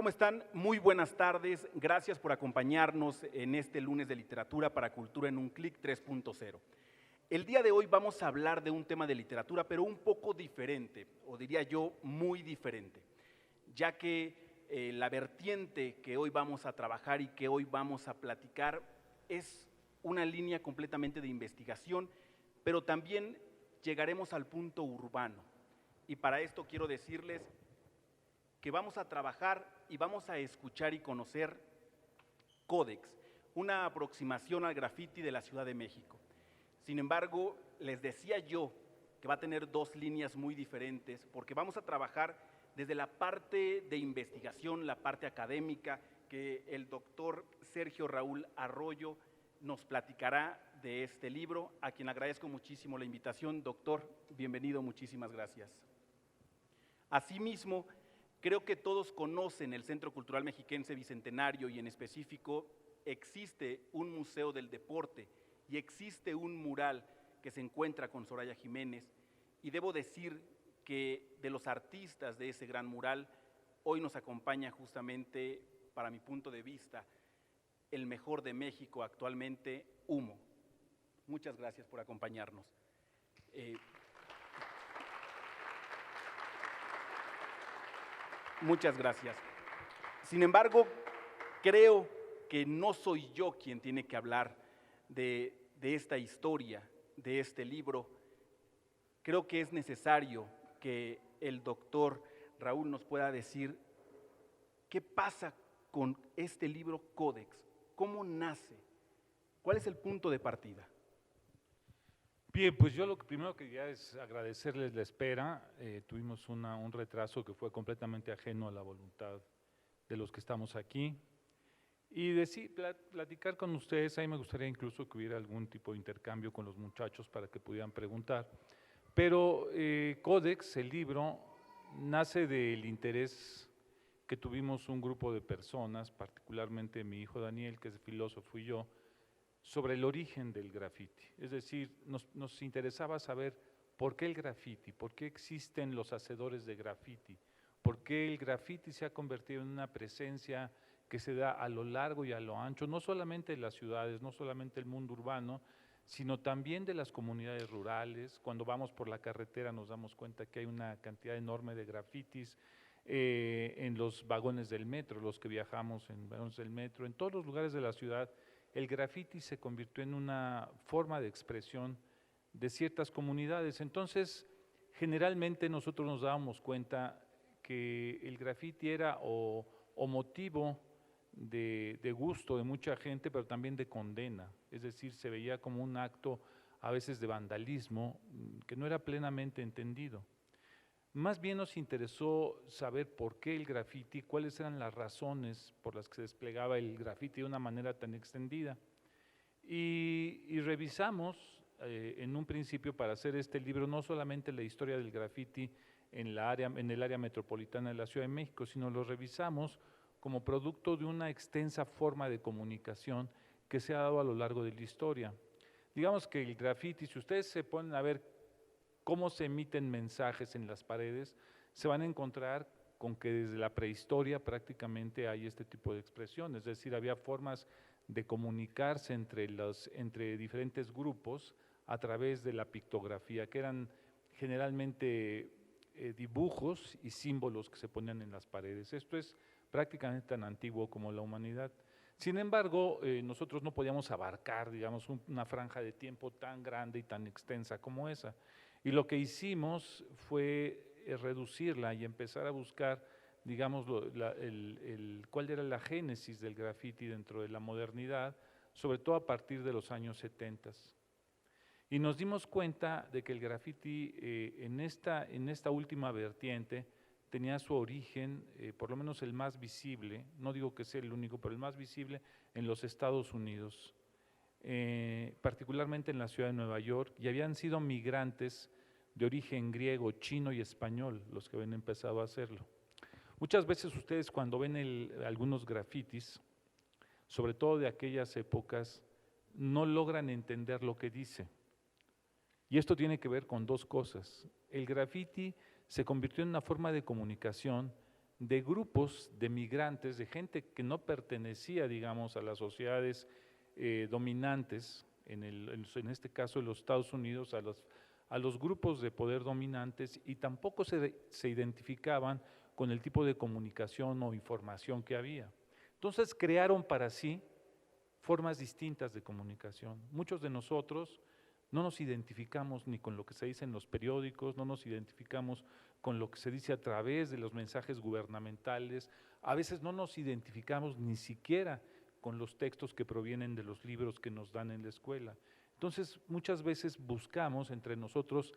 ¿Cómo están? Muy buenas tardes. Gracias por acompañarnos en este lunes de literatura para cultura en un clic 3.0. El día de hoy vamos a hablar de un tema de literatura, pero un poco diferente, o diría yo, muy diferente, ya que la vertiente que hoy vamos a trabajar y que hoy vamos a platicar es una línea completamente de investigación, pero también llegaremos al punto urbano. Y para esto quiero decirles que vamos a trabajar y vamos a escuchar y conocer Codex, una aproximación al graffiti de la Ciudad de México. Sin embargo, les decía yo que va a tener dos líneas muy diferentes, porque vamos a trabajar desde la parte de investigación, la parte académica, que el doctor Sergio Raúl Arroyo nos platicará de este libro, a quien agradezco muchísimo la invitación. Doctor, bienvenido, muchísimas gracias. Asimismo, creo que todos conocen el Centro Cultural Mexiquense Bicentenario y en específico existe un museo del deporte y existe un mural que se encuentra con Soraya Jiménez, y debo decir que de los artistas de ese gran mural, hoy nos acompaña justamente, para mi punto de vista, el mejor de México actualmente, Humo. Muchas gracias por acompañarnos. Muchas gracias. Sin embargo, creo que no soy yo quien tiene que hablar de esta historia, de este libro. Creo que es necesario que el doctor Raúl nos pueda decir qué pasa con este libro Codex, cómo nace, cuál es el punto de partida. Bien, pues yo lo que primero que quería es agradecerles la espera. Tuvimos un retraso que fue completamente ajeno a la voluntad de los que estamos aquí. Y platicar con ustedes, a mí me gustaría incluso que hubiera algún tipo de intercambio con los muchachos para que pudieran preguntar. Pero Codex, el libro, nace del interés que tuvimos un grupo de personas, particularmente mi hijo Daniel, que es filósofo, y yo, sobre el origen del graffiti. Es decir, nos interesaba saber por qué el graffiti, por qué existen los hacedores de graffiti, por qué el graffiti se ha convertido en una presencia que se da a lo largo y a lo ancho, no solamente de las ciudades, no solamente del mundo urbano, sino también de las comunidades rurales. Cuando vamos por la carretera nos damos cuenta que hay una cantidad enorme de grafitis en los vagones del metro, los que viajamos en vagones del metro, en todos los lugares de la ciudad. El graffiti se convirtió en una forma de expresión de ciertas comunidades. Entonces, generalmente nosotros nos dábamos cuenta que el graffiti era o motivo de gusto de mucha gente, pero también de condena. Es decir, se veía como un acto a veces de vandalismo que no era plenamente entendido. Más bien nos interesó saber por qué el graffiti, cuáles eran las razones por las que se desplegaba el graffiti de una manera tan extendida. Y revisamos en un principio para hacer este libro no solamente la historia del graffiti en el área metropolitana de la Ciudad de México, sino lo revisamos como producto de una extensa forma de comunicación que se ha dado a lo largo de la historia. Digamos que el graffiti, si ustedes se ponen a ver cómo se emiten mensajes en las paredes, se van a encontrar con que desde la prehistoria prácticamente hay este tipo de expresión, es decir, había formas de comunicarse entre diferentes grupos a través de la pictografía, que eran generalmente dibujos y símbolos que se ponían en las paredes. Esto es prácticamente tan antiguo como la humanidad. Sin embargo, nosotros no podíamos abarcar, digamos, una franja de tiempo tan grande y tan extensa como esa. Y lo que hicimos fue reducirla y empezar a buscar, digamos, cuál era la génesis del graffiti dentro de la modernidad, sobre todo a partir de los años 70. Y nos dimos cuenta de que el graffiti en esta última vertiente tenía su origen, por lo menos el más visible, no digo que sea el único, pero el más visible en los Estados Unidos. Particularmente en la ciudad de Nueva York, y habían sido migrantes de origen griego, chino y español los que habían empezado a hacerlo. Muchas veces ustedes cuando ven algunos grafitis, sobre todo de aquellas épocas, no logran entender lo que dice. Y esto tiene que ver con dos cosas. El grafiti se convirtió en una forma de comunicación de grupos de migrantes, de gente que no pertenecía, digamos, a las sociedades dominantes, en este caso en los Estados Unidos, a los grupos de poder dominantes, y tampoco se identificaban con el tipo de comunicación o información que había. Entonces crearon para sí formas distintas de comunicación. Muchos de nosotros no nos identificamos ni con lo que se dice en los periódicos, no nos identificamos con lo que se dice a través de los mensajes gubernamentales, a veces no nos identificamos ni siquiera con los textos que provienen de los libros que nos dan en la escuela. Entonces, muchas veces buscamos entre nosotros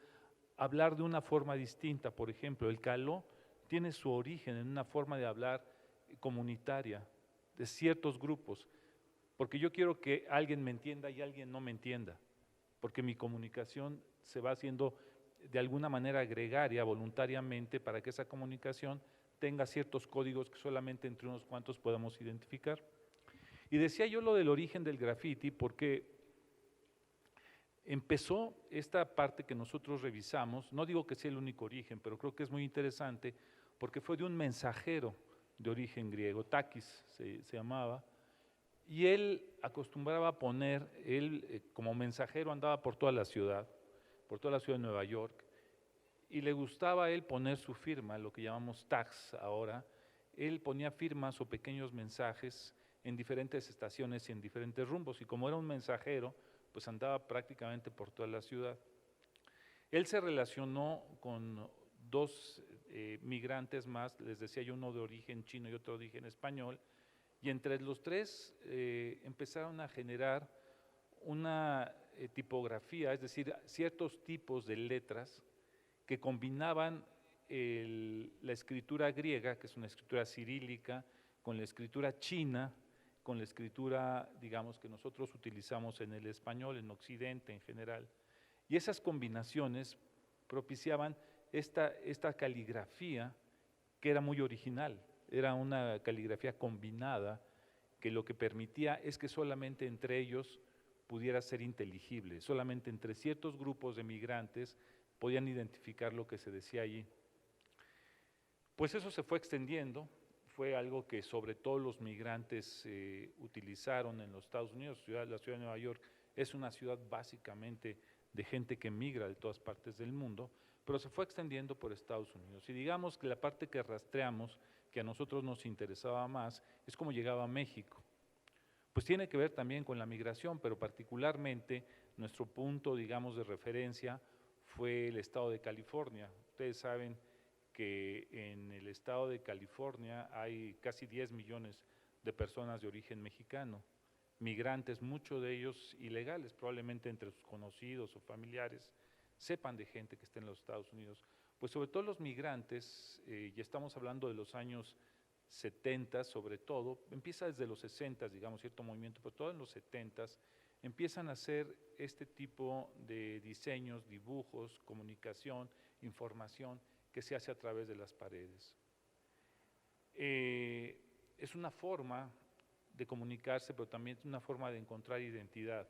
hablar de una forma distinta. Por ejemplo, el caló tiene su origen en una forma de hablar comunitaria de ciertos grupos, porque yo quiero que alguien me entienda y alguien no me entienda, porque mi comunicación se va haciendo de alguna manera gregaria, voluntariamente, para que esa comunicación tenga ciertos códigos que solamente entre unos cuantos podamos identificar. Y decía yo lo del origen del graffiti porque empezó esta parte que nosotros revisamos, no digo que sea el único origen, pero creo que es muy interesante porque fue de un mensajero de origen griego, Takis se llamaba, y él acostumbraba a poner, él como mensajero andaba por toda la ciudad de Nueva York, y le gustaba a él poner su firma, lo que llamamos tags ahora. Él ponía firmas o pequeños mensajes en diferentes estaciones y en diferentes rumbos, y como era un mensajero, pues andaba prácticamente por toda la ciudad. Él se relacionó con dos migrantes más, les decía yo, uno de origen chino y otro de origen español, y entre los tres empezaron a generar una tipografía, es decir, ciertos tipos de letras que combinaban la escritura griega, que es una escritura cirílica, con la escritura china, con la escritura, digamos, que nosotros utilizamos en el español, en Occidente en general. Y esas combinaciones propiciaban esta caligrafía que era muy original, era una caligrafía combinada que lo que permitía es que solamente entre ellos pudiera ser inteligible, solamente entre ciertos grupos de migrantes podían identificar lo que se decía allí. Pues eso se fue extendiendo, fue algo que sobre todo los migrantes utilizaron en los Estados Unidos. La ciudad de Nueva York es una ciudad básicamente de gente que migra de todas partes del mundo, pero se fue extendiendo por Estados Unidos. Y digamos que la parte que rastreamos, que a nosotros nos interesaba más, es cómo llegaba a México. Pues tiene que ver también con la migración, pero particularmente nuestro punto, digamos, de referencia fue el estado de California. Ustedes saben que en el estado de California hay casi 10 millones de personas de origen mexicano, migrantes, muchos de ellos ilegales, probablemente entre sus conocidos o familiares sepan de gente que está en los Estados Unidos. Pues sobre todo los migrantes, y estamos hablando de los años 70 sobre todo, empieza desde los 60, digamos, cierto movimiento, pero todo en los 70 empiezan a hacer este tipo de diseños, dibujos, comunicación, información que se hace a través de las paredes. Es una forma de comunicarse, pero también es una forma de encontrar identidad.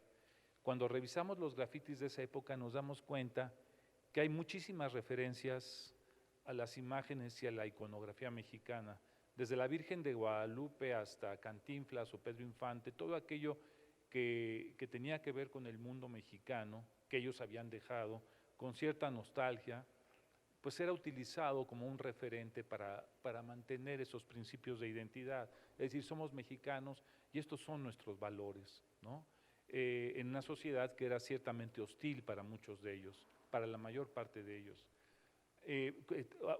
Cuando revisamos los grafitis de esa época nos damos cuenta que hay muchísimas referencias a las imágenes y a la iconografía mexicana, desde la Virgen de Guadalupe hasta Cantinflas o Pedro Infante, todo aquello que tenía que ver con el mundo mexicano, que ellos habían dejado, con cierta nostalgia, pues era utilizado como un referente para mantener esos principios de identidad. Es decir, somos mexicanos y estos son nuestros valores, ¿no? En una sociedad que era ciertamente hostil para muchos de ellos, para la mayor parte de ellos.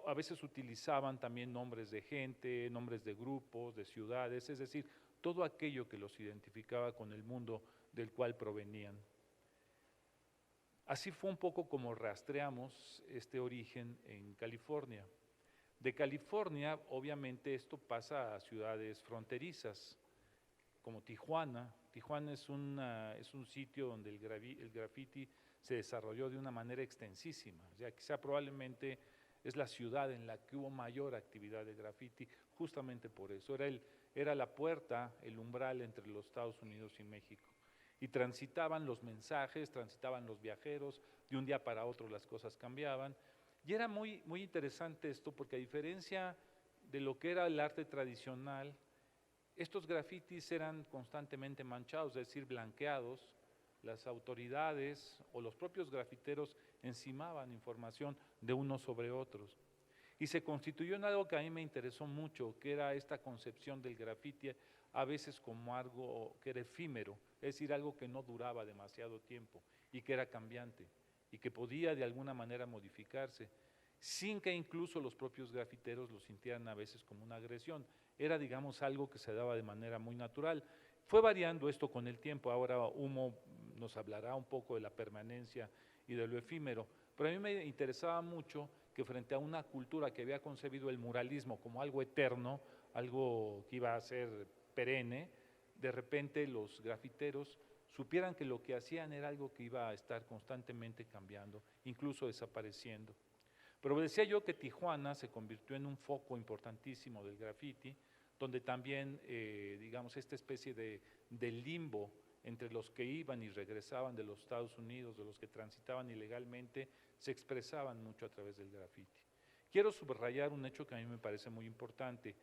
A veces utilizaban también nombres de gente, nombres de grupos, de ciudades, es decir, todo aquello que los identificaba con el mundo del cual provenían. Así fue un poco como rastreamos este origen en California. De California, obviamente, esto pasa a ciudades fronterizas, como Tijuana. Tijuana es un sitio donde el graffiti se desarrolló de una manera extensísima. O sea, quizá probablemente es la ciudad en la que hubo mayor actividad de graffiti, justamente por eso. Era la puerta, el umbral entre los Estados Unidos y México. Y transitaban los mensajes, transitaban los viajeros, de un día para otro las cosas cambiaban. Y era muy, muy interesante esto porque a diferencia de lo que era el arte tradicional, estos grafitis eran constantemente manchados, es decir, blanqueados. Las autoridades o los propios grafiteros encimaban información de unos sobre otros. Y se constituyó en algo que a mí me interesó mucho, que era esta concepción del grafiti a veces como algo que era efímero, es decir, algo que no duraba demasiado tiempo y que era cambiante y que podía de alguna manera modificarse, sin que incluso los propios grafiteros lo sintieran a veces como una agresión. Era, digamos, algo que se daba de manera muy natural. Fue variando esto con el tiempo, ahora Humo nos hablará un poco de la permanencia y de lo efímero, pero a mí me interesaba mucho que frente a una cultura que había concebido el muralismo como algo eterno, algo que iba a ser perenne, de repente los grafiteros supieran que lo que hacían era algo que iba a estar constantemente cambiando, incluso desapareciendo. Pero decía yo que Tijuana se convirtió en un foco importantísimo del graffiti, donde también, digamos, esta especie de limbo entre los que iban y regresaban de los Estados Unidos, de los que transitaban ilegalmente, se expresaban mucho a través del graffiti. Quiero subrayar un hecho que a mí me parece muy importante.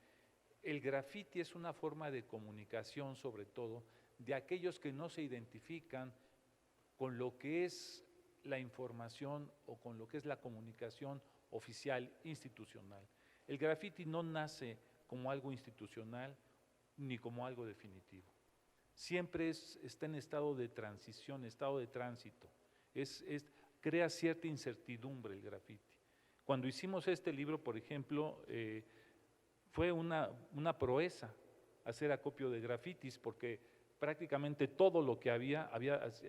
El graffiti es una forma de comunicación, sobre todo, de aquellos que no se identifican con lo que es la información o con lo que es la comunicación oficial, institucional. El graffiti no nace como algo institucional ni como algo definitivo. Siempre está en estado de transición, estado de tránsito. Crea cierta incertidumbre el graffiti. Cuando hicimos este libro, por ejemplo, fue una proeza hacer acopio de grafitis, porque prácticamente todo lo que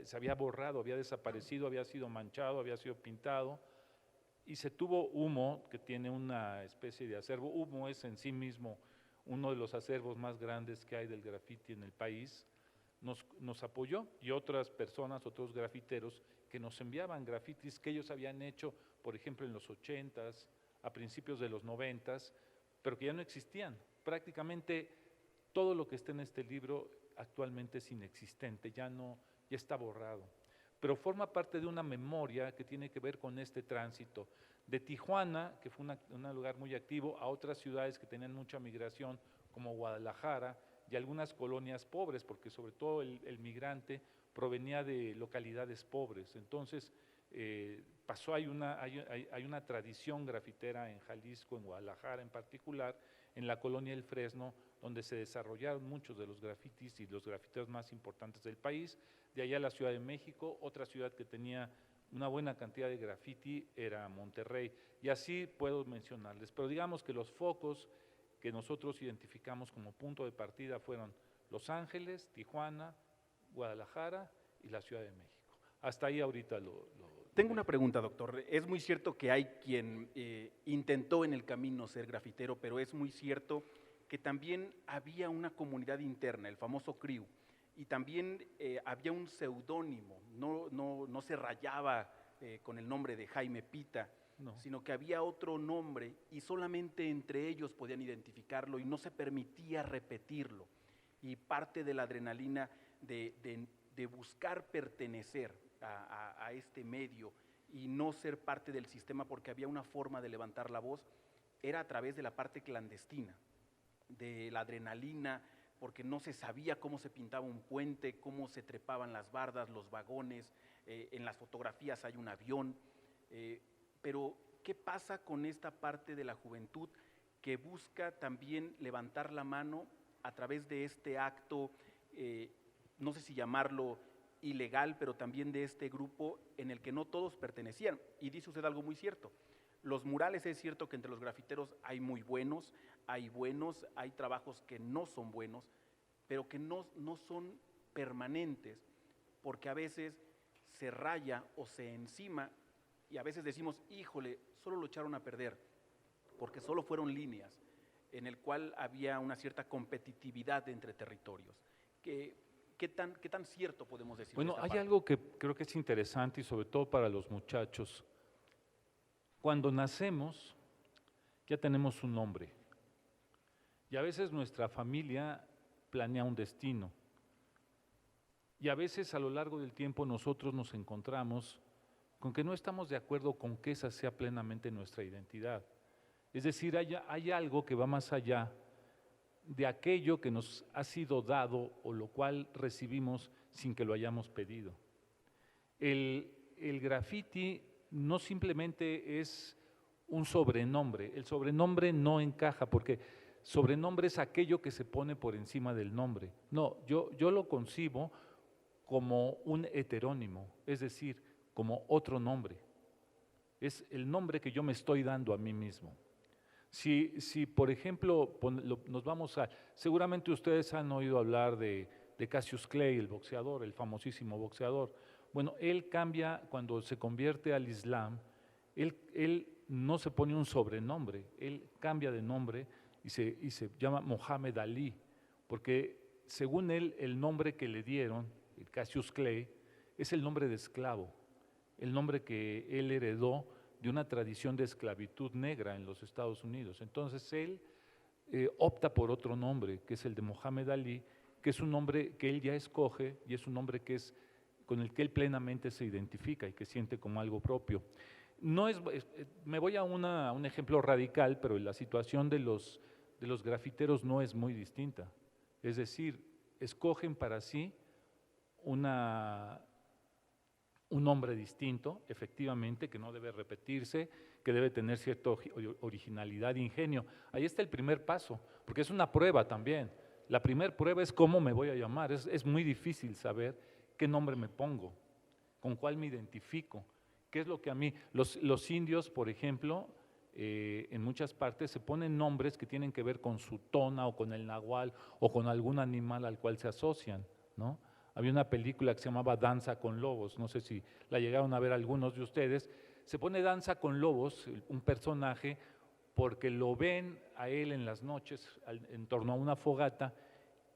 se había borrado, había desaparecido, había sido manchado, había sido pintado, y se tuvo Humo, que tiene una especie de acervo. Humo es en sí mismo uno de los acervos más grandes que hay del grafiti en el país. Nos apoyó, y otras personas, otros grafiteros, que nos enviaban grafitis que ellos habían hecho, por ejemplo, en los 80s, a principios de los 90s, pero que ya no existían. Prácticamente todo lo que está en este libro actualmente es inexistente, ya está borrado. Pero forma parte de una memoria que tiene que ver con este tránsito de Tijuana, que fue un lugar muy activo, a otras ciudades que tenían mucha migración, como Guadalajara, y algunas colonias pobres, porque sobre todo el migrante provenía de localidades pobres. Entonces, hay una tradición grafitera en Jalisco, en Guadalajara en particular, en la colonia El Fresno, donde se desarrollaron muchos de los grafitis y los grafiteros más importantes del país. De allá la Ciudad de México, otra ciudad que tenía una buena cantidad de grafiti era Monterrey, y así puedo mencionarles. Pero digamos que los focos que nosotros identificamos como punto de partida fueron Los Ángeles, Tijuana, Guadalajara y la Ciudad de México. Hasta ahí ahorita Tengo una pregunta, doctor. Es muy cierto que hay quien intentó en el camino ser grafitero, pero es muy cierto que también había una comunidad interna, el famoso crew, y también había un seudónimo, no se rayaba con el nombre de Jaime Pita, no, sino que había otro nombre y solamente entre ellos podían identificarlo y no se permitía repetirlo. Y parte de la adrenalina de buscar pertenecer a este medio y no ser parte del sistema, porque había una forma de levantar la voz, era a través de la parte clandestina, de la adrenalina, porque no se sabía cómo se pintaba un puente, cómo se trepaban las bardas, los vagones, en las fotografías hay un avión, pero ¿qué pasa con esta parte de la juventud que busca también levantar la mano a través de este acto, no sé si llamarlo ilegal, pero también de este grupo en el que no todos pertenecían? Y dice usted algo muy cierto. Los murales, es cierto que entre los grafiteros hay muy buenos, hay trabajos que no son buenos, pero que no son permanentes, porque a veces se raya o se encima y a veces decimos, híjole, solo lo echaron a perder, porque solo fueron líneas en el cual había una cierta competitividad entre territorios. ¿Qué tan cierto podemos decir? Bueno, hay algo que creo que es interesante y sobre todo para los muchachos. Cuando nacemos ya tenemos un nombre y a veces nuestra familia planea un destino y a veces a lo largo del tiempo nosotros nos encontramos con que no estamos de acuerdo con que esa sea plenamente nuestra identidad. Es decir, hay algo que va más allá de aquello que nos ha sido dado o lo cual recibimos sin que lo hayamos pedido. El graffiti no simplemente es un sobrenombre, el sobrenombre no encaja porque sobrenombre es aquello que se pone por encima del nombre. No, yo lo concibo como un heterónimo, es decir, como otro nombre. Es el nombre que yo me estoy dando a mí mismo. Si por ejemplo, nos vamos a… Seguramente ustedes han oído hablar de Cassius Clay, el boxeador, el famosísimo boxeador. Bueno, él cambia, cuando se convierte al Islam, él no se pone un sobrenombre, él cambia de nombre y se llama Mohammed Ali, porque según él, el nombre que le dieron, el Cassius Clay, es el nombre de esclavo, el nombre que él heredó de una tradición de esclavitud negra en los Estados Unidos. Entonces él opta por otro nombre, que es el de Mohammed Ali, que es un nombre que él ya escoge y es un nombre que es con el que él plenamente se identifica y que siente como algo propio. No me voy a un ejemplo radical, pero la situación de los grafiteros no es muy distinta. Es decir, escogen para sí un nombre distinto, efectivamente, que no debe repetirse, que debe tener cierta originalidad e ingenio. Ahí está el primer paso, porque es una prueba también. La primera prueba es cómo me voy a llamar. Es muy difícil saber qué nombre me pongo, con cuál me identifico, qué es lo que a mí… Los indios, por ejemplo, en muchas partes se ponen nombres que tienen que ver con su tona o con el nahual o con algún animal al cual se asocian, ¿no? Había una película que se llamaba Danza con Lobos, no sé si la llegaron a ver algunos de ustedes. Se pone Danza con Lobos, un personaje, porque lo ven a él en las noches en torno a una fogata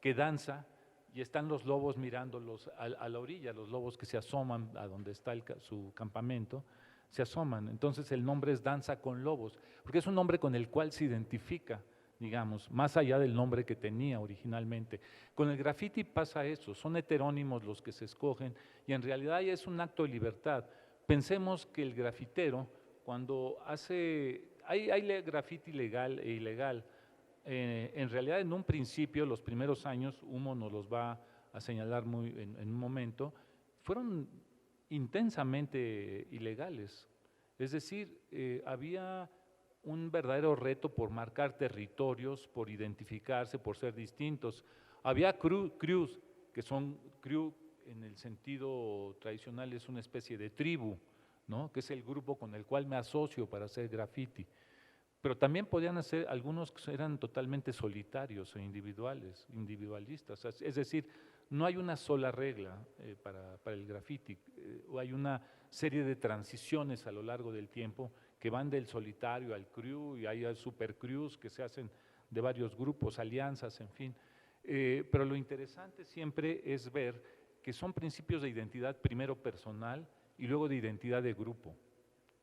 que danza y están los lobos mirándolos a la orilla, los lobos que se asoman a donde está su campamento, se asoman. Entonces el nombre es Danza con Lobos, porque es un nombre con el cual se identifica, digamos, más allá del nombre que tenía originalmente. Con el graffiti pasa eso, son heterónimos los que se escogen y en realidad es un acto de libertad. Pensemos que el grafitero, cuando hay graffiti legal e ilegal, en realidad en un principio, los primeros años, Humo nos los va a señalar en un momento, fueron intensamente ilegales. Es decir, había un verdadero reto por marcar territorios, por identificarse, por ser distintos. Había crews, que son crew en el sentido tradicional, es una especie de tribu, ¿no? Que es el grupo con el cual me asocio para hacer graffiti. Pero también podían hacer, algunos que eran totalmente solitarios e individualistas. Es decir, no hay una sola regla para el graffiti, hay una serie de transiciones a lo largo del tiempo que van del solitario al crew y hay super crews que se hacen de varios grupos, alianzas, en fin. Pero lo interesante siempre es ver que son principios de identidad primero personal y luego de identidad de grupo.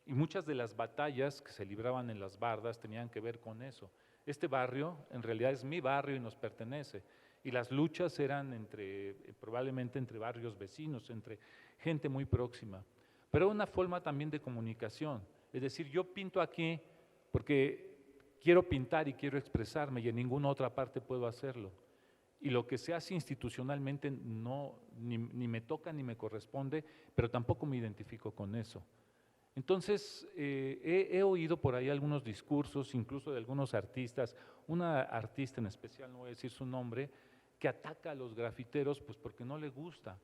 Y muchas de las batallas que se libraban en las bardas tenían que ver con eso. Este barrio en realidad es mi barrio y nos pertenece. Y las luchas eran probablemente entre barrios vecinos, entre gente muy próxima. Pero una forma también de comunicación. Es decir, yo pinto aquí porque quiero pintar y quiero expresarme y en ninguna otra parte puedo hacerlo. Y lo que se hace institucionalmente ni me toca ni me corresponde, pero tampoco me identifico con eso. Entonces, he oído por ahí algunos discursos, incluso de algunos artistas, una artista en especial, no voy a decir su nombre, que ataca a los grafiteros pues porque no le gusta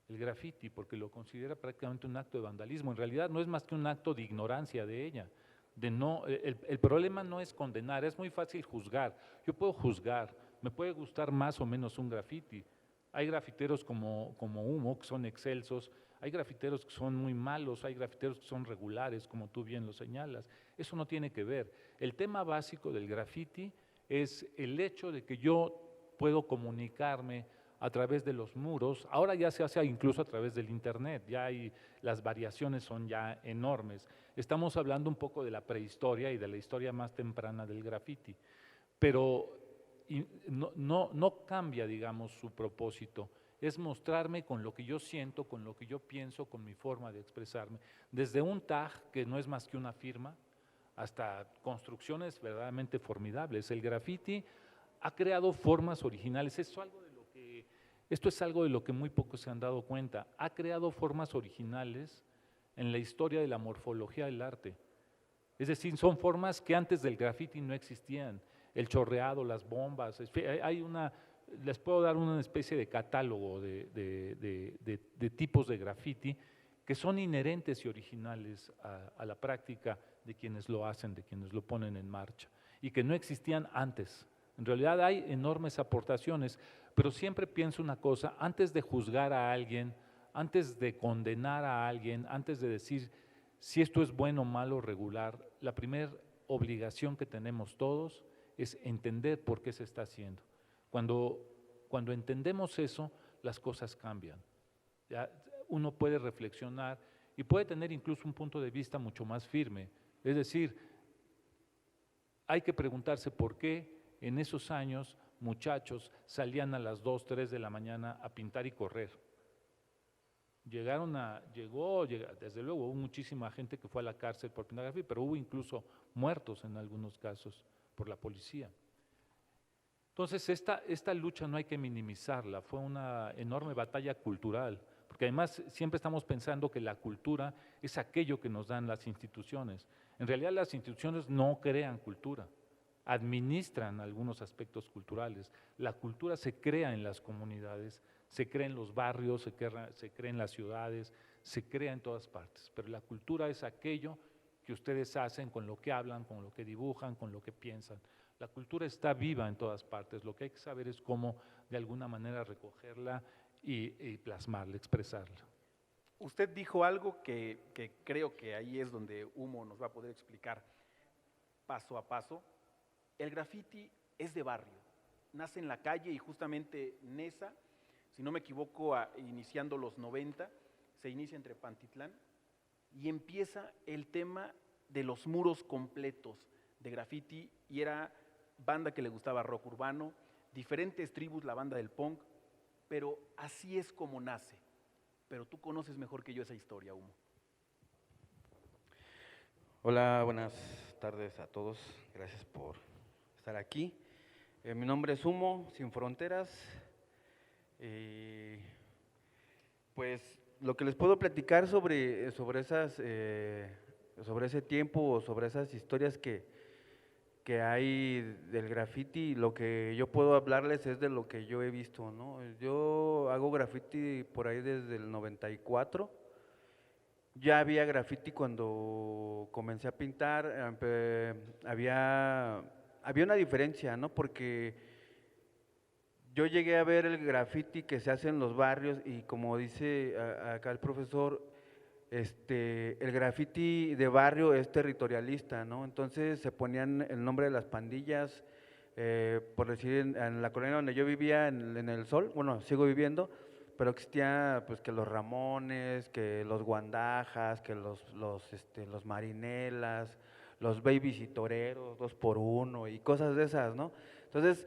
el graffiti, porque lo considera prácticamente un acto de vandalismo. En realidad no es más que un acto de ignorancia de ella. El problema no es condenar, es muy fácil juzgar. Yo puedo juzgar, me puede gustar más o menos un graffiti. Hay grafiteros como Humo, que son excelsos, hay grafiteros que son muy malos, hay grafiteros que son regulares, como tú bien lo señalas. Eso no tiene que ver. El tema básico del graffiti es el hecho de que yo puedo comunicarme a través de los muros. Ahora ya se hace incluso a través del internet, las variaciones son ya enormes. Estamos hablando un poco de la prehistoria y de la historia más temprana del graffiti, pero no cambia, digamos, su propósito. Es mostrarme con lo que yo siento, con lo que yo pienso, con mi forma de expresarme. Desde un tag, que no es más que una firma, hasta construcciones verdaderamente formidables. El graffiti ha creado formas originales, esto es algo de lo que muy pocos se han dado cuenta, ha creado formas originales en la historia de la morfología del arte. Es decir, son formas que antes del graffiti no existían, el chorreado, las bombas, les puedo dar una especie de catálogo de tipos de graffiti que son inherentes y originales a la práctica de quienes lo hacen, de quienes lo ponen en marcha, y que no existían antes. En realidad hay enormes aportaciones, pero siempre pienso una cosa, antes de juzgar a alguien, antes de condenar a alguien, antes de decir si esto es bueno, malo, regular, la primera obligación que tenemos todos es entender por qué se está haciendo. Cuando entendemos eso, las cosas cambian. Ya uno puede reflexionar y puede tener incluso un punto de vista mucho más firme. Es decir, hay que preguntarse por qué en esos años muchachos salían a las 2, 3 de la mañana a pintar y correr. Desde luego hubo muchísima gente que fue a la cárcel por pintar graffiti, pero hubo incluso muertos en algunos casos por la policía. Entonces esta lucha no hay que minimizarla, fue una enorme batalla cultural, porque además siempre estamos pensando que la cultura es aquello que nos dan las instituciones. En realidad las instituciones no crean cultura, administran algunos aspectos culturales. La cultura se crea en las comunidades, se crea en los barrios, se crea en las ciudades, se crea en todas partes, pero la cultura es aquello que ustedes hacen con lo que hablan, con lo que dibujan, con lo que piensan. La cultura está viva en todas partes, lo que hay que saber es cómo de alguna manera recogerla y plasmarla, expresarla. Usted dijo algo que creo que ahí es donde Humo nos va a poder explicar paso a paso. El graffiti es de barrio, nace en la calle y justamente Nesa, si no me equivoco, iniciando los 90, se inicia entre Pantitlán y empieza el tema de los muros completos de graffiti y era banda que le gustaba rock urbano, diferentes tribus, la banda del punk, pero así es como nace. Pero tú conoces mejor que yo esa historia, Humo. Hola, buenas tardes a todos, gracias por estar aquí. Mi nombre es Humo, Sin Fronteras. Pues lo que les puedo platicar sobre ese tiempo o sobre esas historias que hay del graffiti, lo que yo puedo hablarles es de lo que yo he visto, ¿no? Yo hago graffiti por ahí desde el 94. Ya había graffiti cuando comencé a pintar, había una diferencia, ¿no? Porque yo llegué a ver el graffiti que se hace en los barrios y como dice acá el profesor, el graffiti de barrio es territorialista, ¿no? Entonces se ponían el nombre de las pandillas, por decir, en la colonia donde yo vivía, en el Sol, bueno, sigo viviendo, pero existía pues que los Ramones, que los Guandajas, que los Marinelas, los Babies y Toreros, 2x1 y cosas de esas, ¿no? Entonces,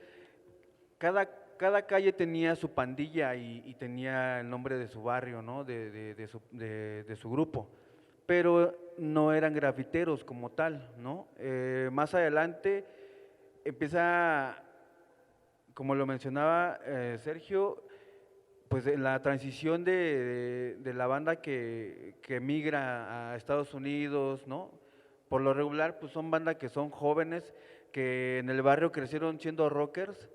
cada calle tenía su pandilla y tenía el nombre de su barrio, ¿no? de su grupo, pero no eran grafiteros como tal, ¿no? Más adelante empieza, como lo mencionaba Sergio, pues en la transición de la banda que migra a Estados Unidos, ¿no? Por lo regular, pues son bandas que son jóvenes, que en el barrio crecieron siendo rockers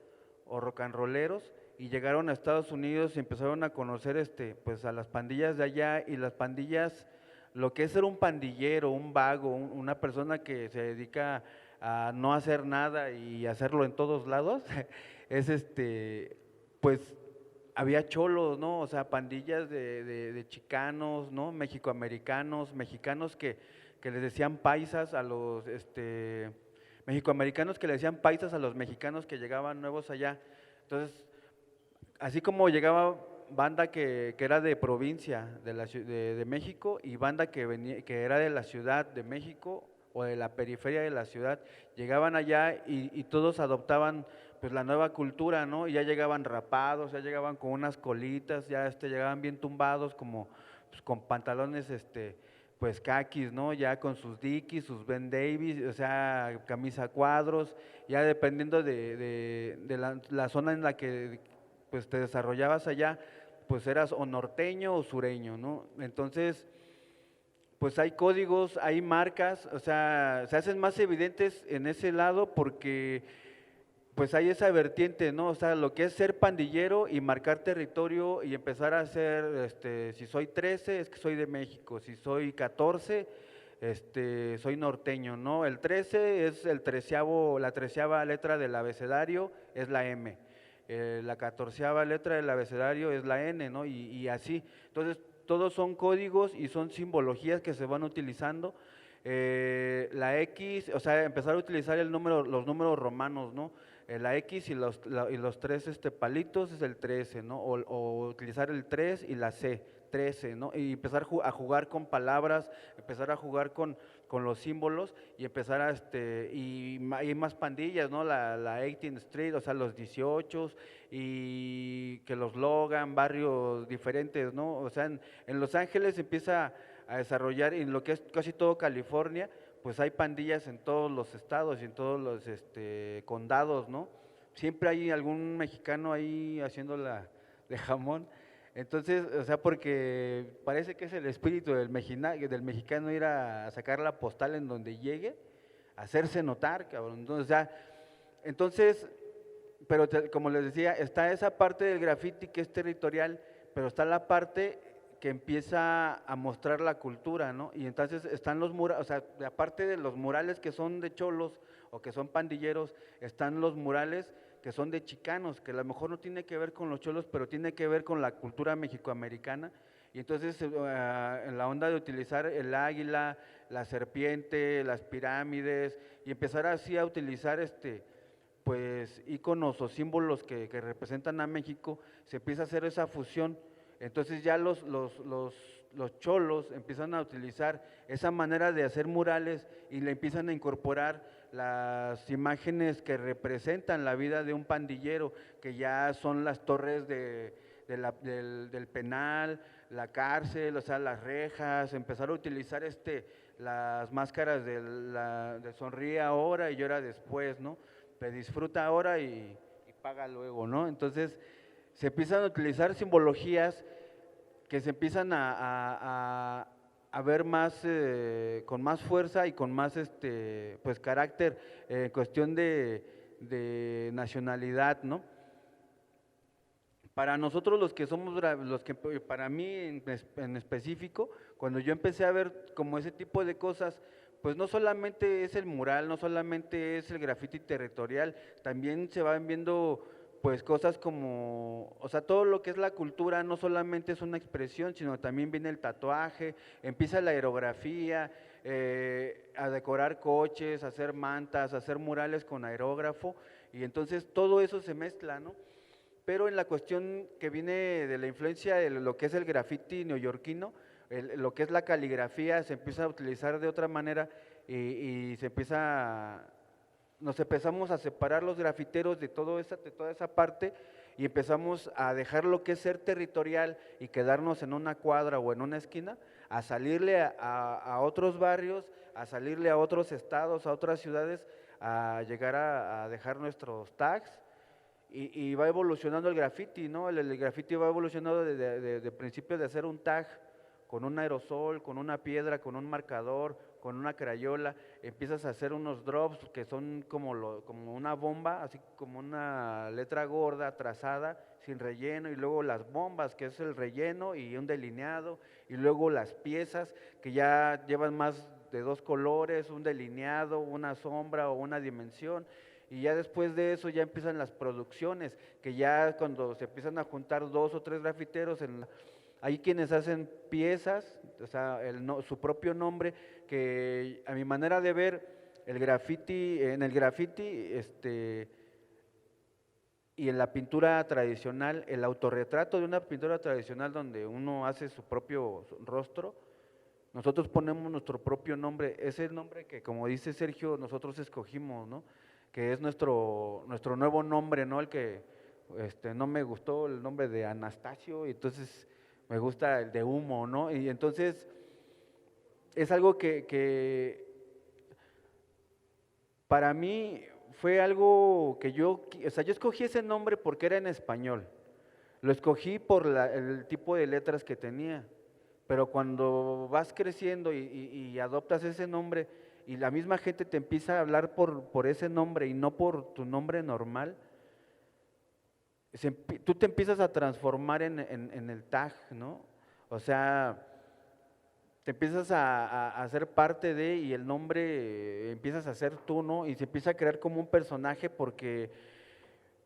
o rock and rolleros y llegaron a Estados Unidos y empezaron a conocer pues a las pandillas de allá y las pandillas, lo que es ser un pandillero, un vago, una persona que se dedica a no hacer nada y hacerlo en todos lados, es pues había cholos, ¿no? O sea, pandillas de chicanos, ¿no? Mexicoamericanos que les decían paisas a los mexicoamericanos que le decían paisas a los mexicanos que llegaban nuevos allá. Entonces, así como llegaba banda que era de provincia de México y banda que era de la Ciudad de México o de la periferia de la ciudad, llegaban allá y todos adoptaban pues la nueva cultura, ¿no? Y ya llegaban rapados, ya llegaban con unas colitas, ya llegaban bien tumbados como pues, con pantalones pues kakis, ¿no? Ya con sus Dickies, sus Ben Davis, o sea, camisa a cuadros, ya dependiendo de la zona en la que pues te desarrollabas allá, pues eras o norteño o sureño, ¿no? Entonces, pues hay códigos, hay marcas, o sea, se hacen más evidentes en ese lado porque pues hay esa vertiente, ¿no? O sea, lo que es ser pandillero y marcar territorio y empezar a hacer, si soy 13, es que soy de México, si soy 14, soy norteño, ¿no? El 13 es la 13ª letra del abecedario, es la M. La 14ª letra del abecedario es la N, ¿no? Y así. Entonces, todos son códigos y son simbologías que se van utilizando. La X, o sea, empezar a utilizar los números romanos, ¿no? La X y los tres palitos es el 13, ¿no? O utilizar el 3 y la C, 13, ¿no? Y empezar a jugar con palabras, empezar a jugar con los símbolos y empezar a, y hay más pandillas, ¿no? La 18th Street, o sea, los 18 y que los Logan, barrios diferentes, ¿no? O sea, en Los Ángeles empieza a desarrollar, en lo que es casi todo California, pues hay pandillas en todos los estados y en todos los condados, ¿no? Siempre hay algún mexicano ahí haciéndola de jamón. Entonces, o sea, porque parece que es el espíritu del mexicano ir a sacar la postal en donde llegue, hacerse notar, cabrón. Entonces, o sea, pero como les decía, está esa parte del graffiti que es territorial, pero está la parte que empieza a mostrar la cultura, ¿no? Y entonces están los murales, o sea, aparte de los murales que son de cholos o que son pandilleros, están los murales que son de chicanos, que a lo mejor no tiene que ver con los cholos, pero tiene que ver con la cultura mexicoamericana. Y entonces en la onda de utilizar el águila, la serpiente, las pirámides, y empezar así a utilizar pues íconos o símbolos que representan a México, se empieza a hacer esa fusión. Entonces ya los cholos empiezan a utilizar esa manera de hacer murales y le empiezan a incorporar las imágenes que representan la vida de un pandillero, que ya son las torres del penal, la cárcel, o sea, las rejas, empezar a utilizar las máscaras de sonríe ahora y llora después, ¿no? Te disfruta ahora y paga luego, ¿no? Entonces se empiezan a utilizar simbologías que se empiezan a ver más, con más fuerza y con más pues carácter en cuestión de nacionalidad, ¿no? Para nosotros los que somos, para mí en específico, cuando yo empecé a ver como ese tipo de cosas, pues no solamente es el mural, no solamente es el graffiti territorial, también se van viendo pues cosas como, o sea, todo lo que es la cultura no solamente es una expresión, sino también viene el tatuaje, empieza la aerografía, a decorar coches, a hacer mantas, a hacer murales con aerógrafo, y entonces todo eso se mezcla, ¿no? Pero en la cuestión que viene de la influencia de lo que es el graffiti neoyorquino, lo que es la caligrafía se empieza a utilizar de otra manera y nos empezamos a separar los grafiteros de toda esa parte y empezamos a dejar lo que es ser territorial y quedarnos en una cuadra o en una esquina, a salirle a otros barrios, a salirle a otros estados, a otras ciudades, a llegar a dejar nuestros tags. Y va evolucionando el graffiti, ¿no? El graffiti va evolucionando de principio de hacer un tag con un aerosol, con una piedra, con un marcador, con una crayola, empiezas a hacer unos drops que son como una bomba, así como una letra gorda, trazada, sin relleno, y luego las bombas, que es el relleno y un delineado, y luego las piezas que ya llevan más de 2 colores, un delineado, una sombra o una dimensión. Y ya después de eso ya empiezan las producciones, que ya cuando se empiezan a juntar 2 o 3 grafiteros, hay quienes hacen piezas, o sea, su propio nombre, que a mi manera de ver, en el graffiti y en la pintura tradicional, el autorretrato de una pintura tradicional donde uno hace su propio rostro, nosotros ponemos nuestro propio nombre, ese nombre que, como dice Sergio, nosotros escogimos, ¿no? Que es nuestro nuevo nombre, ¿no? El que no me gustó el nombre de Anastasio, y entonces me gusta el de Humo, ¿no? Y entonces es algo que para mí fue algo que yo escogí ese nombre porque era en español. Lo escogí por el tipo de letras que tenía, pero cuando vas creciendo y adoptas ese nombre y la misma gente te empieza a hablar por ese nombre y no por tu nombre normal, tú te empiezas a transformar en el tag, ¿no? O sea, te empiezas a hacer parte de y el nombre empiezas a ser tú, ¿no? Y se empieza a crear como un personaje porque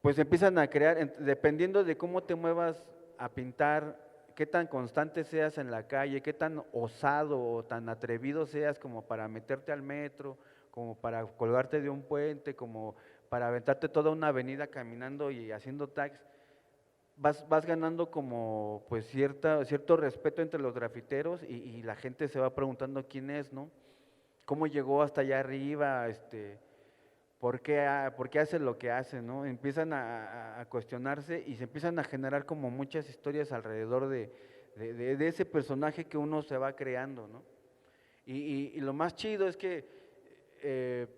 pues empiezan a crear, dependiendo de cómo te muevas a pintar, qué tan constante seas en la calle, qué tan osado o tan atrevido seas como para meterte al metro, como para colgarte de un puente, como para aventarte toda una avenida caminando y haciendo tags, vas ganando como pues cierto respeto entre los grafiteros y la gente se va preguntando quién es, ¿no? ¿Cómo llegó hasta allá arriba? ¿Por qué hace lo que hace, no? Empiezan a cuestionarse y se empiezan a generar como muchas historias alrededor de ese personaje que uno se va creando, ¿no? Y lo más chido es que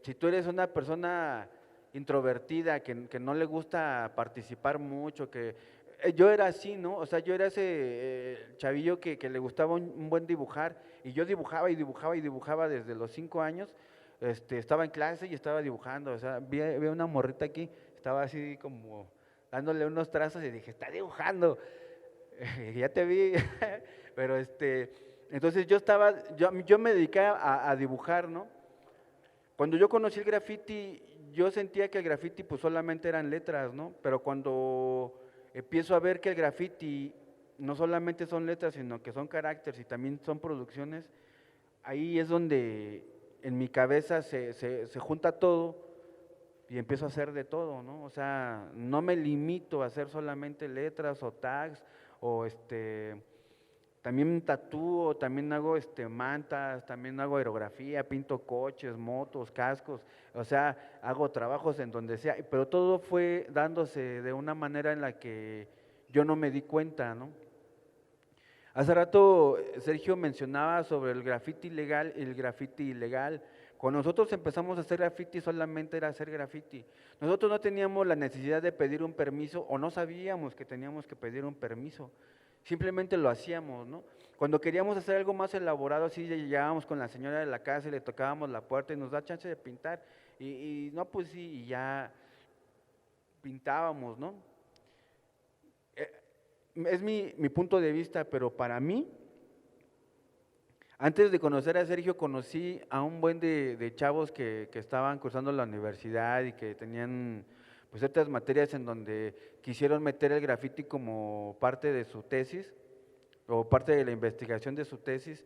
si tú eres una persona introvertida, que no le gusta participar mucho, yo era así, ¿no? O sea, yo era ese chavillo que le gustaba un buen dibujar y yo dibujaba y dibujaba y dibujaba desde los 5 años. Estaba en clase y estaba dibujando, o sea, vi una morrita aquí, estaba así como dándole unos trazos y dije, está dibujando, ya te vi, pero entonces yo me dediqué a dibujar, ¿no? Cuando yo conocí el graffiti, yo sentía que el graffiti pues solamente eran letras, ¿no? Pero cuando empiezo a ver que el graffiti no solamente son letras, sino que son caracteres y también son producciones, ahí es donde en mi cabeza se junta todo y empiezo a hacer de todo, ¿no? O sea, no me limito a hacer solamente letras o tags o también tatúo, también hago mantas, también hago aerografía, pinto coches, motos, cascos, o sea, hago trabajos en donde sea, pero todo fue dándose de una manera en la que yo no me di cuenta, ¿no? Hace rato Sergio mencionaba sobre el grafiti legal y el grafiti ilegal. Cuando nosotros empezamos a hacer grafiti solamente era hacer grafiti. Nosotros no teníamos la necesidad de pedir un permiso o no sabíamos que teníamos que pedir un permiso. Simplemente lo hacíamos, ¿no? Cuando queríamos hacer algo más elaborado, sí llegábamos con la señora de la casa y le tocábamos la puerta y nos da chance de pintar. Y no, pues sí, y ya pintábamos, ¿no? Es mi punto de vista, pero para mí, antes de conocer a Sergio, conocí a un buen de chavos que estaban cursando la universidad y que tenían pues ciertas materias en donde quisieron meter el graffiti como parte de su tesis o parte de la investigación de su tesis.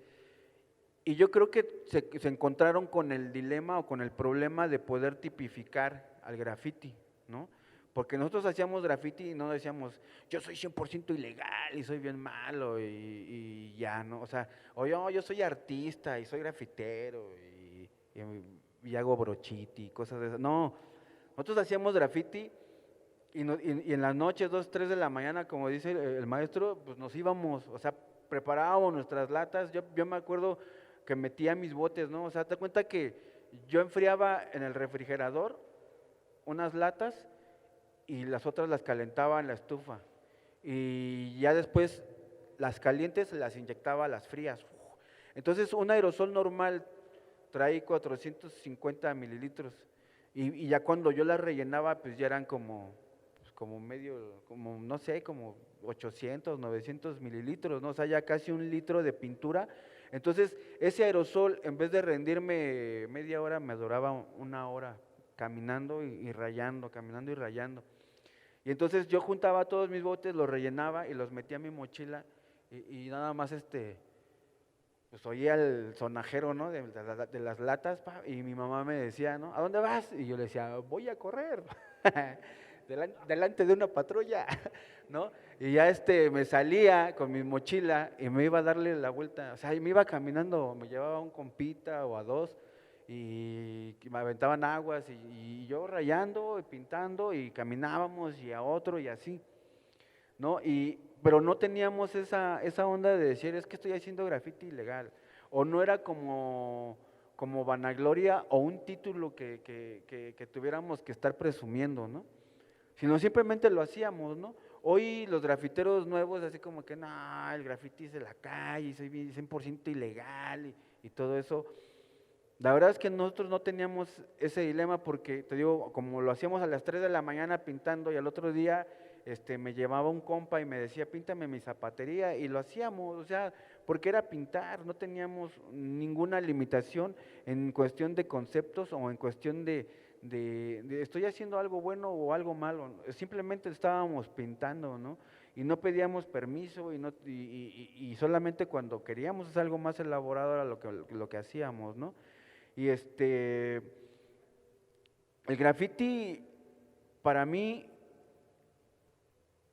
Y yo creo que se encontraron con el dilema o con el problema de poder tipificar al graffiti, ¿no? Porque nosotros hacíamos graffiti y no decíamos, yo soy 100% ilegal y soy bien malo y ya, ¿no? O sea, o yo soy artista y soy grafitero y hago brochiti y cosas de esas. No, nosotros hacíamos graffiti y en las noches, 2, 3 de la mañana, como dice el maestro, pues nos íbamos, o sea, preparábamos nuestras latas. Yo me acuerdo que metía mis botes, ¿no? O sea, te cuenta que yo enfriaba en el refrigerador unas latas y las otras las calentaba en la estufa y ya después las calientes las inyectaba a las frías. Entonces un aerosol normal trae 450 mililitros y ya cuando yo las rellenaba pues ya eran como no sé, como 800, 900 mililitros, ¿no? O sea, ya casi 1 litro de pintura. Entonces ese aerosol en vez de rendirme media hora me duraba 1 hora caminando y rayando, caminando y rayando. Y entonces yo juntaba todos mis botes, los rellenaba y los metía a mi mochila y nada más pues oía el sonajero, ¿no? De las latas, y mi mamá me decía, ¿no? ¿A dónde vas? Y yo le decía, voy a correr, delante de una patrulla, ¿no? Y ya me salía con mi mochila y me iba a darle la vuelta, o sea, y me iba caminando, me llevaba un compita o a dos, y me aventaban aguas y yo rayando y pintando y caminábamos y a otro y así, ¿no? Pero no teníamos esa onda de decir, es que estoy haciendo graffiti ilegal, o no era como vanagloria o un título que tuviéramos que estar presumiendo, ¿no? Sino simplemente lo hacíamos, ¿no? Hoy los grafiteros nuevos, así como que, no, el grafiti es de la calle, soy 100% ilegal y todo eso. La verdad es que nosotros no teníamos ese dilema porque, te digo, como lo hacíamos a las 3 de la mañana pintando y al otro día me llevaba un compa y me decía, píntame mi zapatería y lo hacíamos, o sea, porque era pintar, no teníamos ninguna limitación en cuestión de conceptos o en cuestión de estoy haciendo algo bueno o algo malo, simplemente estábamos pintando, ¿no? Y no pedíamos permiso y solamente cuando queríamos hacer algo más elaborado era lo que hacíamos, ¿no? Y el graffiti para mí,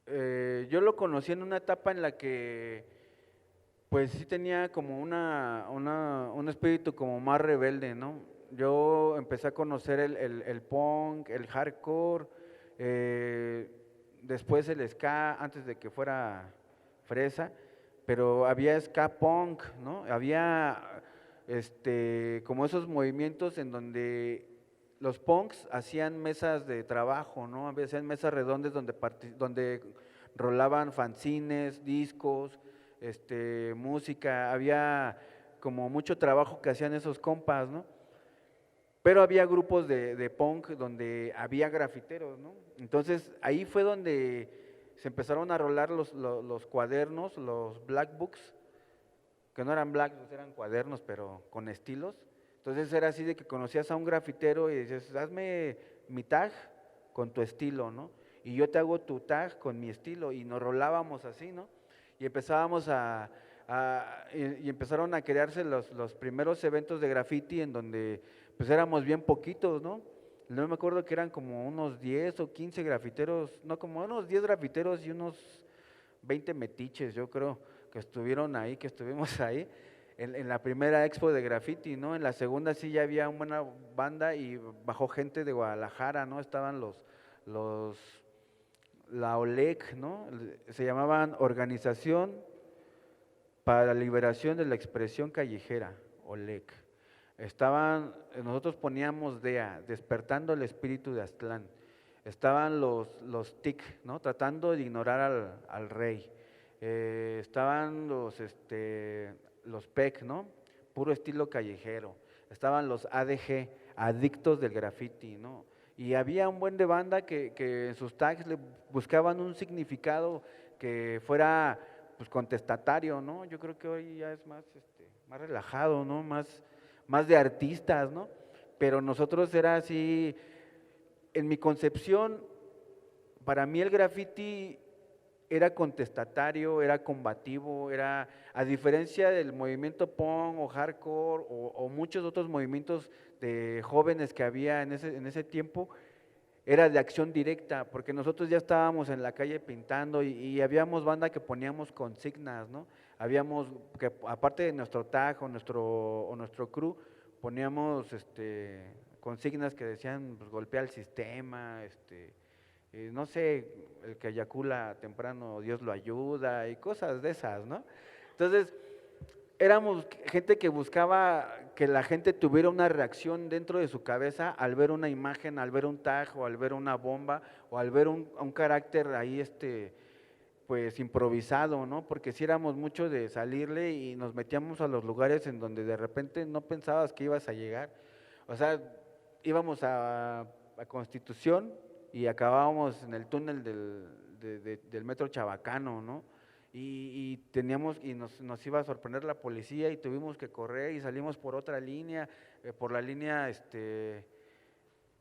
yo lo conocí en una etapa en la que pues sí tenía como un espíritu como más rebelde, ¿no? Yo empecé a conocer el punk, el hardcore, después el ska, antes de que fuera fresa, pero había ska punk, ¿no? Había como esos movimientos en donde los punks hacían mesas de trabajo, ¿no? Hacían mesas redondas donde rolaban fanzines, discos, música, había como mucho trabajo que hacían esos compas, ¿no? Pero había grupos de punk donde había grafiteros, ¿no? Entonces ahí fue donde se empezaron a rolar los cuadernos, los black books, que no eran black books, eran cuadernos, pero con estilos. Entonces era así de que conocías a un grafitero y decías, hazme mi tag con tu estilo, ¿no? Y yo te hago tu tag con mi estilo, y nos rolábamos así, ¿no? Y empezábamos y empezaron a crearse los primeros eventos de graffiti en donde pues éramos bien poquitos, ¿no? No me acuerdo que eran como unos 10 o 15 grafiteros, no, como unos 10 grafiteros y unos 20 metiches, yo creo, que estuvimos ahí en la primera expo de graffiti, ¿no? En la segunda sí ya había una buena banda y bajó gente de Guadalajara, ¿no? Estaban la OLEC, ¿no? Se llamaban Organización para la Liberación de la Expresión Callejera, OLEC. Nosotros poníamos DEA, Despertando el Espíritu de Aztlán. Estaban los TIC, ¿no? Tratando de ignorar al rey. Estaban los PEC, ¿no? Puro estilo callejero. Estaban los ADG, Adictos del Graffiti, ¿no? Y había un buen de banda que en sus tags le buscaban un significado que fuera pues contestatario, ¿no? Yo creo que hoy ya es más relajado, ¿no? Más de artistas, ¿no? Pero nosotros era así, en mi concepción, para mí el graffiti era contestatario, era combativo, a diferencia del movimiento punk o hardcore o muchos otros movimientos de jóvenes que había en ese tiempo, era de acción directa, porque nosotros ya estábamos en la calle pintando y habíamos banda que poníamos consignas, ¿no? Habíamos, que aparte de nuestro tag o nuestro crew, poníamos consignas que decían, pues, golpea el sistema, no sé, el que eyacula temprano, Dios lo ayuda, y cosas de esas, ¿no? Entonces, éramos gente que buscaba que la gente tuviera una reacción dentro de su cabeza al ver una imagen, al ver un tag, o al ver una bomba, o al ver un carácter ahí, pues improvisado, ¿no? Porque si éramos mucho de salirle y nos metíamos a los lugares en donde de repente no pensabas que ibas a llegar. O sea, íbamos a Constitución y acabábamos en el túnel del metro Chabacano, ¿no? Y nos iba a sorprender la policía y tuvimos que correr y salimos por otra línea, por la línea, ¿qué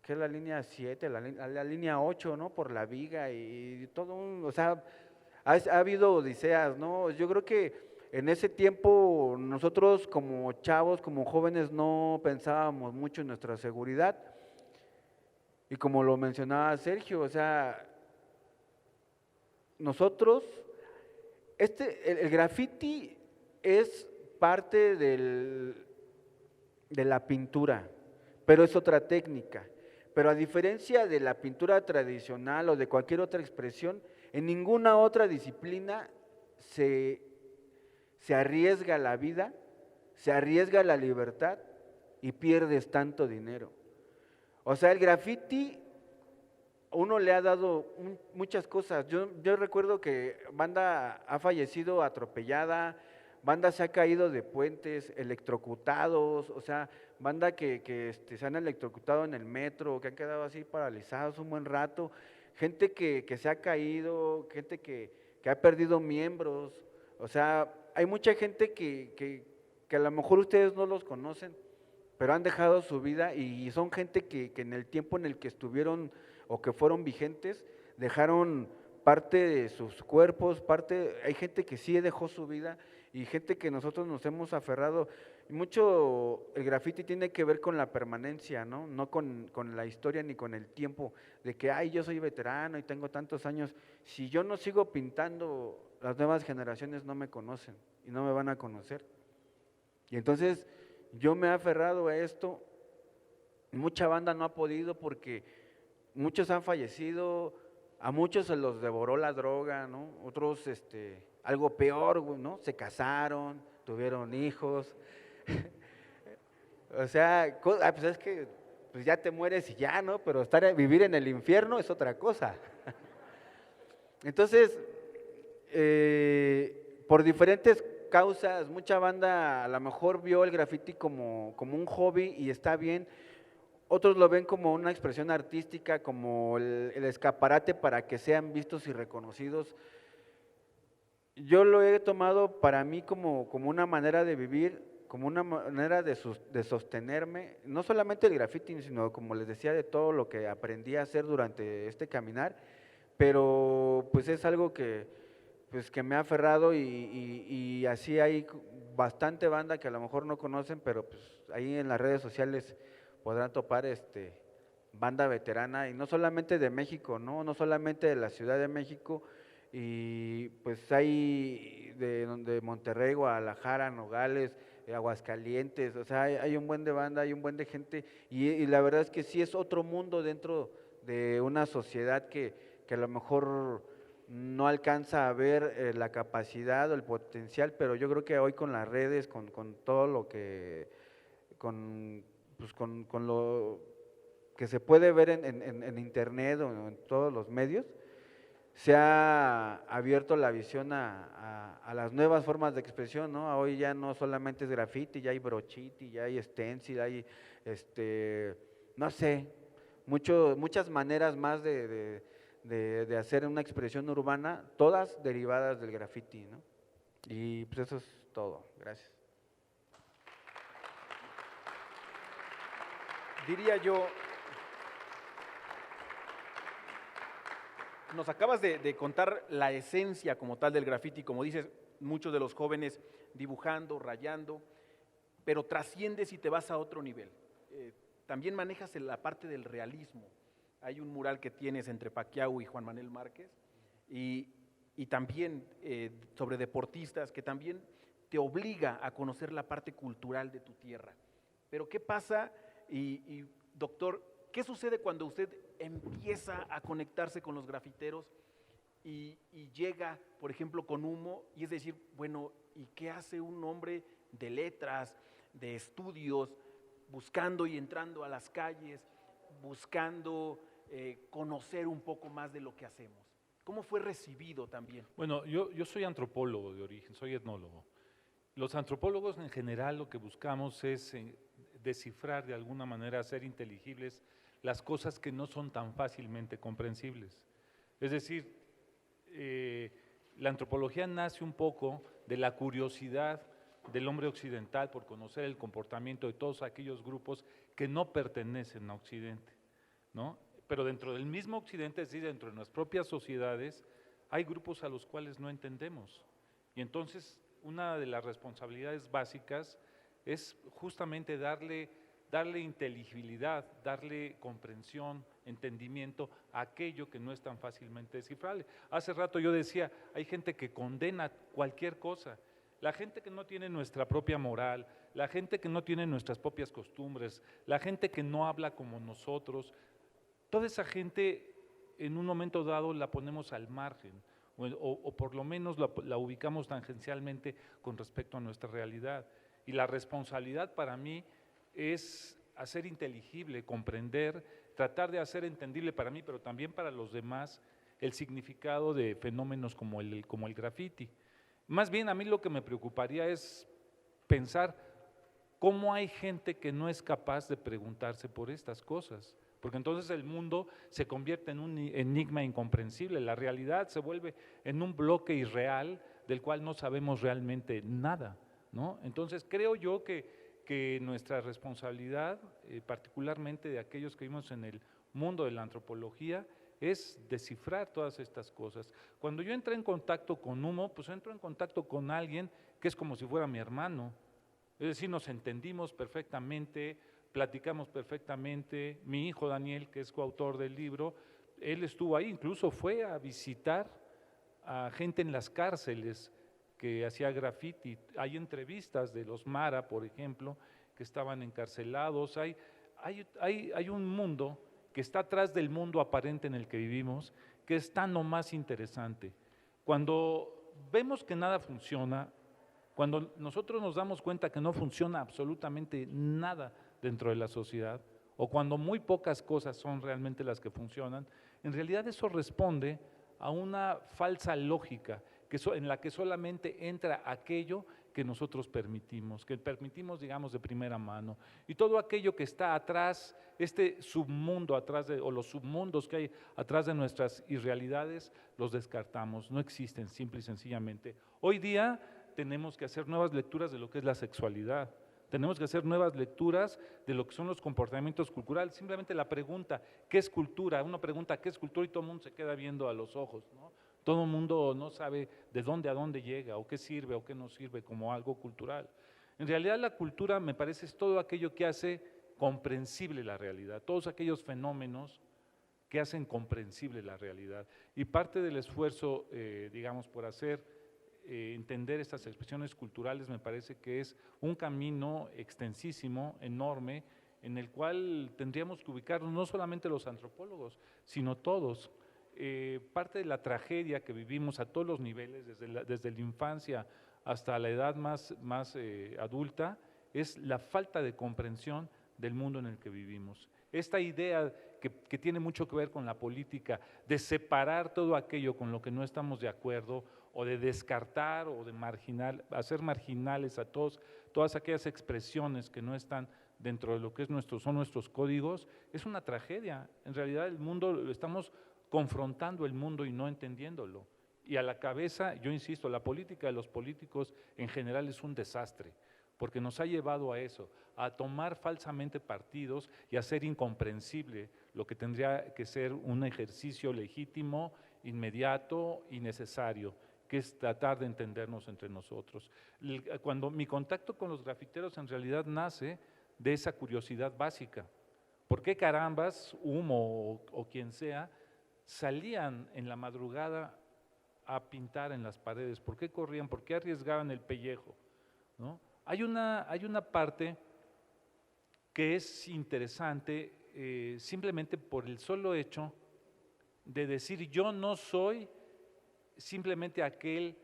es la línea 7? La línea 8, ¿no? Por la Viga y todo o sea, ha habido odiseas, ¿no? Yo creo que en ese tiempo nosotros como chavos, como jóvenes, no pensábamos mucho en nuestra seguridad. Y como lo mencionaba Sergio, o sea, nosotros, el graffiti es parte de la pintura, pero es otra técnica. Pero a diferencia de la pintura tradicional o de cualquier otra expresión, en ninguna otra disciplina se arriesga la vida se arriesga la libertad y pierdes tanto dinero. O sea, el graffiti uno le ha dado muchas cosas. Yo recuerdo que banda ha fallecido atropellada, banda se ha caído de puentes, electrocutados, o sea, banda que se han electrocutado en el metro, que han quedado así paralizados un buen rato, gente que se ha caído, gente que ha perdido miembros, o sea, hay mucha gente que a lo mejor ustedes no los conocen, pero han dejado su vida y son gente que en el tiempo en el que estuvieron o que fueron vigentes, dejaron parte de sus cuerpos, hay gente que sí dejó su vida y gente que nosotros nos hemos aferrado. Mucho el graffiti tiene que ver con la permanencia, ¿no? No con la historia ni con el tiempo, de que, ay, yo soy veterano y tengo tantos años. Si yo no sigo pintando, las nuevas generaciones no me conocen y no me van a conocer. Y entonces yo me he aferrado a esto, mucha banda no ha podido porque muchos han fallecido, a muchos se los devoró la droga, ¿no? Otros, algo peor, ¿no? Se casaron, tuvieron hijos. O sea, pues es que pues ya te mueres y ya, ¿no? Pero vivir en el infierno es otra cosa. Entonces, por diferentes causas, mucha banda a lo mejor vio el graffiti como un hobby y está bien. Otros lo ven como una expresión artística, como el escaparate para que sean vistos y reconocidos. Yo lo he tomado para mí como una manera de vivir, como una manera de sostenerme, no solamente el graffiti, sino como les decía, de todo lo que aprendí a hacer durante este caminar, pero pues es algo que me ha aferrado y así hay bastante banda que a lo mejor no conocen, pero pues ahí en las redes sociales podrán topar banda veterana, y no solamente de México, no solamente de la Ciudad de México, y pues hay de Monterrey, Guadalajara, Nogales, Aguascalientes, o sea, hay un buen de banda, hay un buen de gente, y la verdad es que sí es otro mundo dentro de una sociedad que a lo mejor no alcanza a ver la capacidad o el potencial, pero yo creo que hoy con las redes, con todo lo que, con lo que se puede ver en internet o en todos los medios, se ha abierto la visión a las nuevas formas de expresión, ¿no? Hoy ya no solamente es graffiti, ya hay brochiti, ya hay stencil, hay, no sé, muchas maneras más de hacer una expresión urbana, todas derivadas del graffiti, ¿no? Y pues eso es todo, gracias. Diría yo, nos acabas de contar la esencia como tal del graffiti, como dices, muchos de los jóvenes dibujando, rayando, pero trasciendes y te vas a otro nivel. También manejas la parte del realismo. Hay un mural que tienes entre Pacquiao y Juan Manuel Márquez, y también sobre deportistas, que también te obliga a conocer la parte cultural de tu tierra. Pero ¿qué pasa? Y doctor, ¿qué sucede cuando usted empieza a conectarse con los grafiteros y llega, por ejemplo, con Humo, y es decir, bueno, ¿y qué hace un hombre de letras, de estudios, buscando y entrando a las calles, buscando conocer un poco más de lo que hacemos? ¿Cómo fue recibido también? Bueno, yo soy antropólogo de origen, soy etnólogo. Los antropólogos en general lo que buscamos es descifrar de alguna manera, hacer inteligibles las cosas que no son tan fácilmente comprensibles. Es decir, la antropología nace un poco de la curiosidad del hombre occidental por conocer el comportamiento de todos aquellos grupos que no pertenecen a Occidente, ¿no? Pero dentro del mismo Occidente, es decir, dentro de nuestras propias sociedades, hay grupos a los cuales no entendemos. Y entonces, una de las responsabilidades básicas es justamente darle inteligibilidad, darle comprensión, entendimiento a aquello que no es tan fácilmente descifrable. Hace rato yo decía, hay gente que condena cualquier cosa. La gente que no tiene nuestra propia moral, la gente que no tiene nuestras propias costumbres, la gente que no habla como nosotros, toda esa gente en un momento dado la ponemos al margen o por lo menos la ubicamos tangencialmente con respecto a nuestra realidad. Y la responsabilidad para mí es hacer inteligible, comprender, tratar de hacer entendible para mí, pero también para los demás, el significado de fenómenos como el graffiti. Más bien a mí lo que me preocuparía es pensar cómo hay gente que no es capaz de preguntarse por estas cosas, porque entonces el mundo se convierte en un enigma incomprensible, la realidad se vuelve en un bloque irreal del cual no sabemos realmente nada, ¿no? Entonces creo yo que nuestra responsabilidad, particularmente de aquellos que vivimos en el mundo de la antropología, es descifrar todas estas cosas. Cuando yo entré en contacto con Humo, pues entro en contacto con alguien que es como si fuera mi hermano, es decir, nos entendimos perfectamente, platicamos perfectamente. Mi hijo Daniel, que es coautor del libro, él estuvo ahí, incluso fue a visitar a gente en las cárceles que hacía graffiti. Hay entrevistas de los Mara, por ejemplo, que estaban encarcelados. Hay un mundo que está atrás del mundo aparente en el que vivimos, que es tan o más interesante. Cuando vemos que nada funciona, cuando nosotros nos damos cuenta que no funciona absolutamente nada dentro de la sociedad, o cuando muy pocas cosas son realmente las que funcionan, en realidad eso responde a una falsa lógica en la que solamente entra aquello que nosotros permitimos, digamos, de primera mano. Y todo aquello que está atrás, este submundo o los submundos que hay atrás de nuestras irrealidades, los descartamos, no existen, simple y sencillamente. Hoy día tenemos que hacer nuevas lecturas de lo que es la sexualidad, tenemos que hacer nuevas lecturas de lo que son los comportamientos culturales. Simplemente la pregunta, ¿qué es cultura? Uno pregunta, ¿qué es cultura? Y todo el mundo se queda viendo a los ojos, ¿no? Todo el mundo no sabe de dónde a dónde llega, o qué sirve o qué no sirve como algo cultural. En realidad la cultura, me parece, es todo aquello que hace comprensible la realidad, todos aquellos fenómenos que hacen comprensible la realidad. Y parte del esfuerzo, digamos, por hacer entender estas expresiones culturales, me parece que es un camino extensísimo, enorme, en el cual tendríamos que ubicarnos no solamente los antropólogos, sino todos. Parte de la tragedia que vivimos a todos los niveles, desde la infancia hasta la edad más adulta, es la falta de comprensión del mundo en el que vivimos. Esta idea que tiene mucho que ver con la política, de separar todo aquello con lo que no estamos de acuerdo, o de descartar o de hacer marginales a todas aquellas expresiones que no están dentro de lo que son nuestros códigos, es una tragedia. En realidad el mundo, estamos confrontando el mundo y no entendiéndolo. Y a la cabeza, yo insisto, la política de los políticos en general es un desastre, porque nos ha llevado a eso, a tomar falsamente partidos y a hacer incomprensible lo que tendría que ser un ejercicio legítimo, inmediato y necesario, que es tratar de entendernos entre nosotros. Cuando mi contacto con los grafiteros en realidad nace de esa curiosidad básica. ¿Por qué carambas, Humo o quien sea, salían en la madrugada a pintar en las paredes? ¿Por qué corrían? ¿Por qué arriesgaban el pellejo? ¿No? Hay una parte que es interesante, simplemente por el solo hecho de decir yo no soy simplemente aquel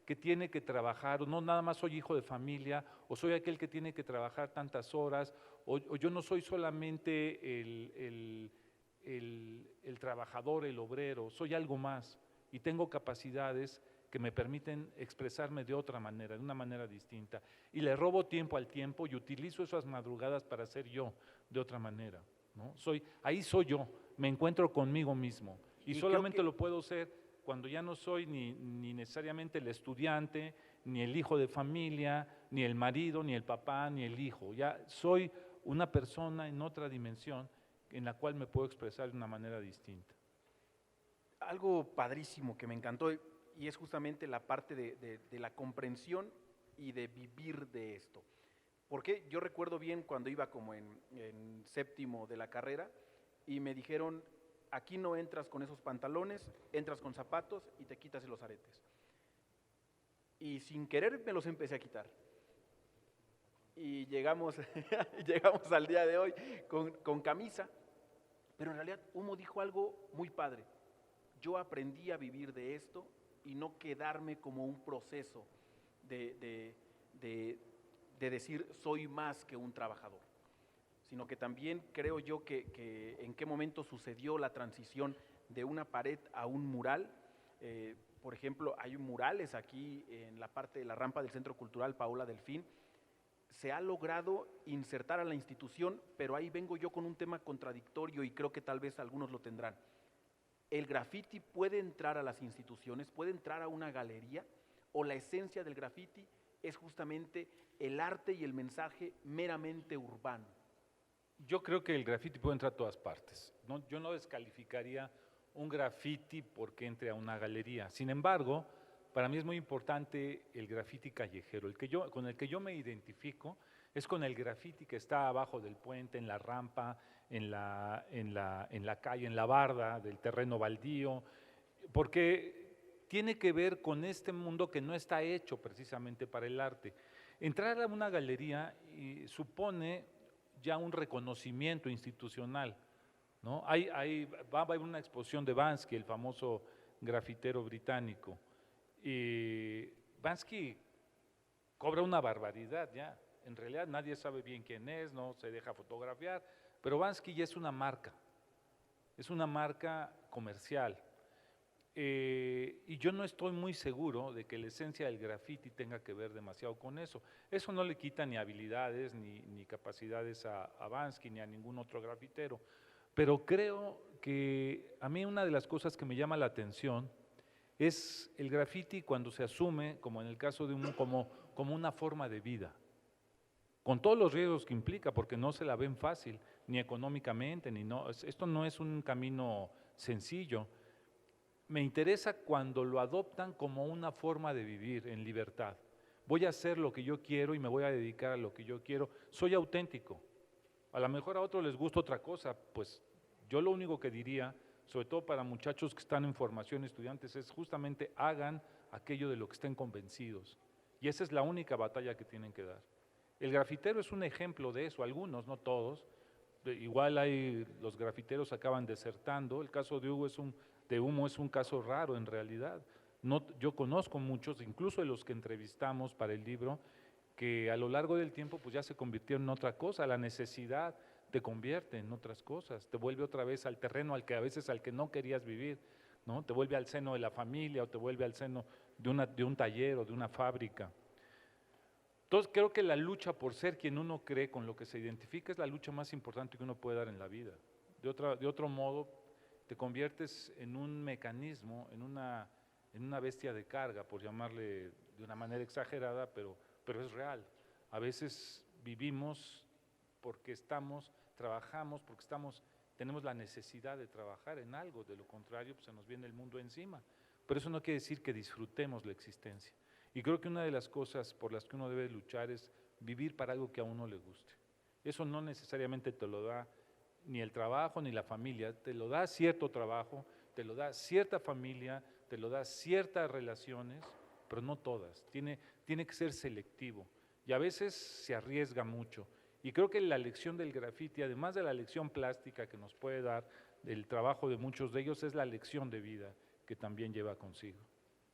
que tiene que trabajar, o no nada más soy hijo de familia, o soy aquel que tiene que trabajar tantas horas, o yo no soy solamente el trabajador, el obrero, soy algo más y tengo capacidades que me permiten expresarme de otra manera, de una manera distinta, y le robo tiempo al tiempo y utilizo esas madrugadas para ser yo de otra manera, ¿no? Ahí soy yo, me encuentro conmigo mismo, y solamente lo puedo ser cuando ya no soy ni necesariamente el estudiante, ni el hijo de familia, ni el marido, ni el papá, ni el hijo. Ya soy una persona en otra dimensión en la cual me puedo expresar de una manera distinta. Algo padrísimo que me encantó, y es justamente la parte de la comprensión y de vivir de esto. Porque yo recuerdo bien cuando iba como en séptimo de la carrera y me dijeron, aquí no entras con esos pantalones, entras con zapatos y te quitas los aretes. Y sin querer me los empecé a quitar. Y llegamos al día de hoy con camisa, pero en realidad Humo dijo algo muy padre. Yo aprendí a vivir de esto y no quedarme como un proceso de de decir soy más que un trabajador, sino que también creo yo que en qué momento sucedió la transición de una pared a un mural. Por ejemplo, hay murales aquí en la parte de la rampa del Centro Cultural Paola Delfín. Se ha logrado insertar a la institución, pero ahí vengo yo con un tema contradictorio y creo que tal vez algunos lo tendrán. ¿El graffiti puede entrar a las instituciones, puede entrar a una galería, o la esencia del graffiti es justamente el arte y el mensaje meramente urbano? Yo creo que el graffiti puede entrar a todas partes, ¿no? Yo no descalificaría un graffiti porque entre a una galería. Sin embargo, para mí es muy importante el graffiti callejero. Con el que yo me identifico es con el graffiti que está abajo del puente, en la rampa, en la calle, en la barda del terreno baldío, porque tiene que ver con este mundo que no está hecho precisamente para el arte. Entrar a una galería supone ya un reconocimiento institucional, ¿no? Va a haber una exposición de Banksy, el famoso grafitero británico. Y Banksy cobra una barbaridad ya. En realidad nadie sabe bien quién es, no se deja fotografiar, pero Banksy ya es una marca comercial. Y yo no estoy muy seguro de que la esencia del graffiti tenga que ver demasiado con eso. Eso no le quita ni habilidades ni capacidades a Banksy ni a ningún otro grafitero, pero creo que a mí una de las cosas que me llama la atención es el graffiti cuando se asume, como en el caso de como una forma de vida, con todos los riesgos que implica, porque no se la ven fácil, ni económicamente, esto no es un camino sencillo. Me interesa cuando lo adoptan como una forma de vivir en libertad. Voy a hacer lo que yo quiero y me voy a dedicar a lo que yo quiero. Soy auténtico. A lo mejor a otros les gusta otra cosa, pues yo lo único que diría, sobre todo para muchachos que están en formación, estudiantes, es justamente hagan aquello de lo que estén convencidos. Y esa es la única batalla que tienen que dar. El grafitero es un ejemplo de eso, algunos, no todos. Igual los grafiteros acaban desertando. El caso de Humo es un caso raro en realidad. Yo conozco muchos, incluso de los que entrevistamos para el libro, que a lo largo del tiempo pues ya se convirtieron en otra cosa. La necesidad te convierte en otras cosas, te vuelve otra vez al terreno a veces al que no querías vivir, ¿no? Te vuelve al seno de la familia o te vuelve al seno de un taller o de una fábrica. Entonces creo que la lucha por ser quien uno cree, con lo que se identifica, es la lucha más importante que uno puede dar en la vida. De otro modo, te conviertes en un mecanismo, en una bestia de carga, por llamarle de una manera exagerada, pero es real. A veces vivimos porque trabajamos, porque tenemos la necesidad de trabajar en algo, de lo contrario pues se nos viene el mundo encima. Pero eso no quiere decir que disfrutemos la existencia. Y creo que una de las cosas por las que uno debe luchar es vivir para algo que a uno le guste. Eso no necesariamente te lo da ni el trabajo ni la familia, te lo da cierto trabajo, te lo da cierta familia, te lo da ciertas relaciones, pero no todas. Tiene que ser selectivo y a veces se arriesga mucho. Y creo que la lección del graffiti, además de la lección plástica que nos puede dar el trabajo de muchos de ellos, es la lección de vida que también lleva consigo.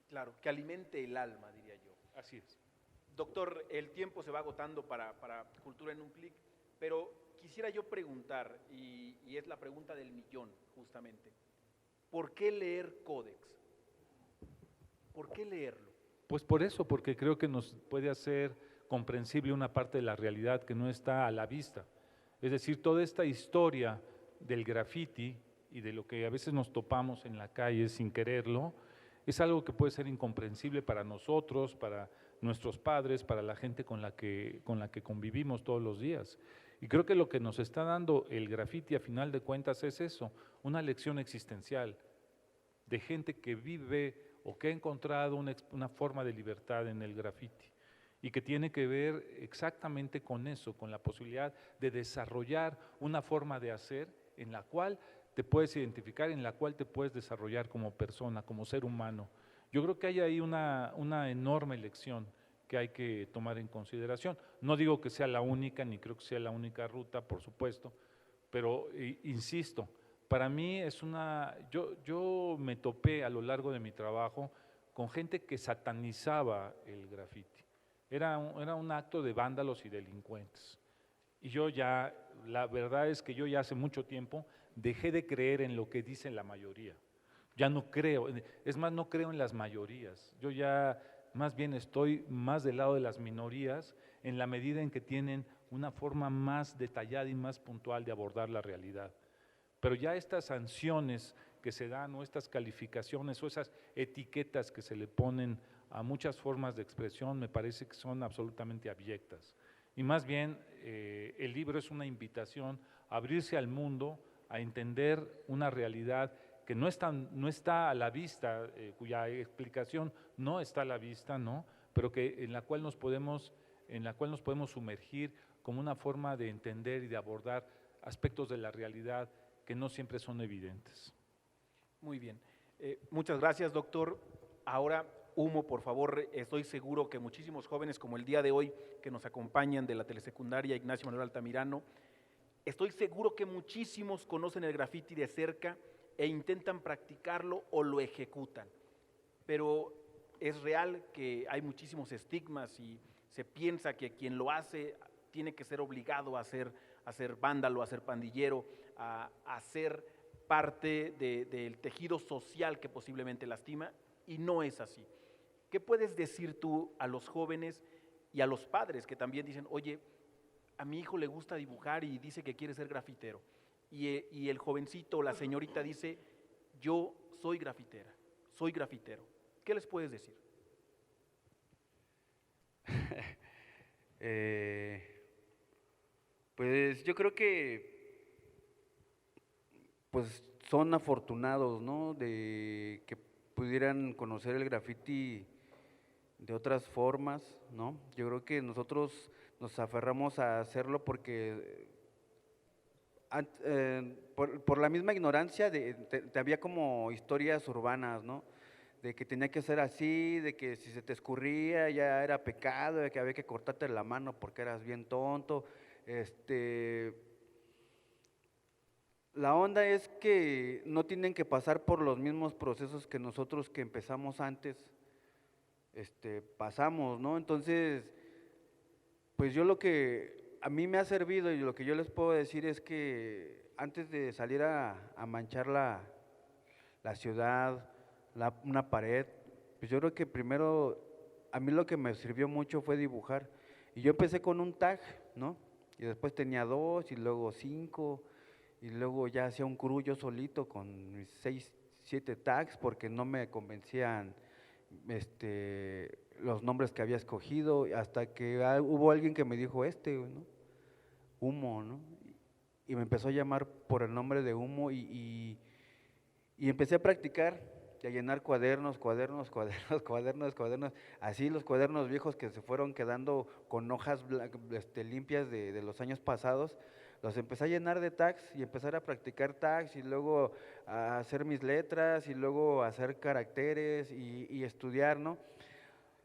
Claro, que alimente el alma, diría yo. Así es. Doctor, el tiempo se va agotando para Cultura en un Clic, pero quisiera yo preguntar, y es la pregunta del millón justamente, ¿por qué leer Codex? ¿Por qué leerlo? Pues por eso, porque creo que nos puede hacer comprensible una parte de la realidad que no está a la vista. Es decir, toda esta historia del graffiti y de lo que a veces nos topamos en la calle sin quererlo, es algo que puede ser incomprensible para nosotros, para nuestros padres, para la gente con la que convivimos todos los días. Y creo que lo que nos está dando el graffiti a final de cuentas es eso, una lección existencial de gente que vive o que ha encontrado una forma de libertad en el graffiti y que tiene que ver exactamente con eso, con la posibilidad de desarrollar una forma de hacer en la cual te puedes identificar, en la cual te puedes desarrollar como persona, como ser humano. Yo creo que hay ahí una enorme lección que hay que tomar en consideración. No digo que sea la única, ni creo que sea la única ruta, por supuesto, pero insisto, para mí es yo me topé a lo largo de mi trabajo con gente que satanizaba el graffiti, era un acto de vándalos y delincuentes. Y la verdad es que yo ya hace mucho tiempo dejé de creer en lo que dice la mayoría. Ya no creo, es más, no creo en las mayorías. Yo ya más bien estoy más del lado de las minorías en la medida en que tienen una forma más detallada y más puntual de abordar la realidad. Pero ya estas sanciones que se dan o estas calificaciones o esas etiquetas que se le ponen a muchas formas de expresión me parece que son absolutamente abyectas. Y más bien el libro es una invitación a abrirse al mundo, a entender una realidad que no está a la vista, cuya explicación no está a la vista, ¿no? Pero en la cual nos podemos sumergir como una forma de entender y de abordar aspectos de la realidad que no siempre son evidentes. Muy bien. Muchas gracias, doctor. Ahora, Humo, por favor, estoy seguro que muchísimos jóvenes como el día de hoy que nos acompañan de la telesecundaria Ignacio Manuel Altamirano, estoy seguro que muchísimos conocen el graffiti de cerca e intentan practicarlo o lo ejecutan. Pero es real que hay muchísimos estigmas y se piensa que quien lo hace tiene que ser obligado a ser vándalo, a ser pandillero, a ser parte del tejido social que posiblemente lastima, y no es así. ¿Qué puedes decir tú a los jóvenes y a los padres que también dicen, oye, a mi hijo le gusta dibujar y dice que quiere ser grafitero? Y el jovencito o la señorita dice, yo soy grafitera, soy grafitero. ¿Qué les puedes decir? Pues yo creo que pues son afortunados, ¿no? De que pudieran conocer el graffiti de otras formas, ¿no? Yo creo que nosotros nos aferramos a hacerlo porque por la misma ignorancia había como historias urbanas, ¿no? De que tenía que ser así, de que si se te escurría ya era pecado, de que había que cortarte la mano porque eras bien tonto. La onda es que no tienen que pasar por los mismos procesos que nosotros que empezamos antes, pasamos, ¿no? Entonces, pues yo lo que a mí me ha servido y lo que yo les puedo decir es que antes de salir a manchar la ciudad, una pared, pues yo creo que primero, a mí lo que me sirvió mucho fue dibujar. Y yo empecé con un tag, ¿no? Y después tenía 2 y luego 5 y luego ya hacía un crew yo solito con mis 6, 7 tags porque no me convencían los nombres que había escogido, hasta que hubo alguien que me dijo ¿no? Humo, ¿no? Y me empezó a llamar por el nombre de Humo y empecé a practicar y a llenar cuadernos, así los cuadernos viejos que se fueron quedando con hojas limpias de los años pasados, los empecé a llenar de tags y empezar a practicar tags y luego a hacer mis letras y luego a hacer caracteres y estudiar, ¿no?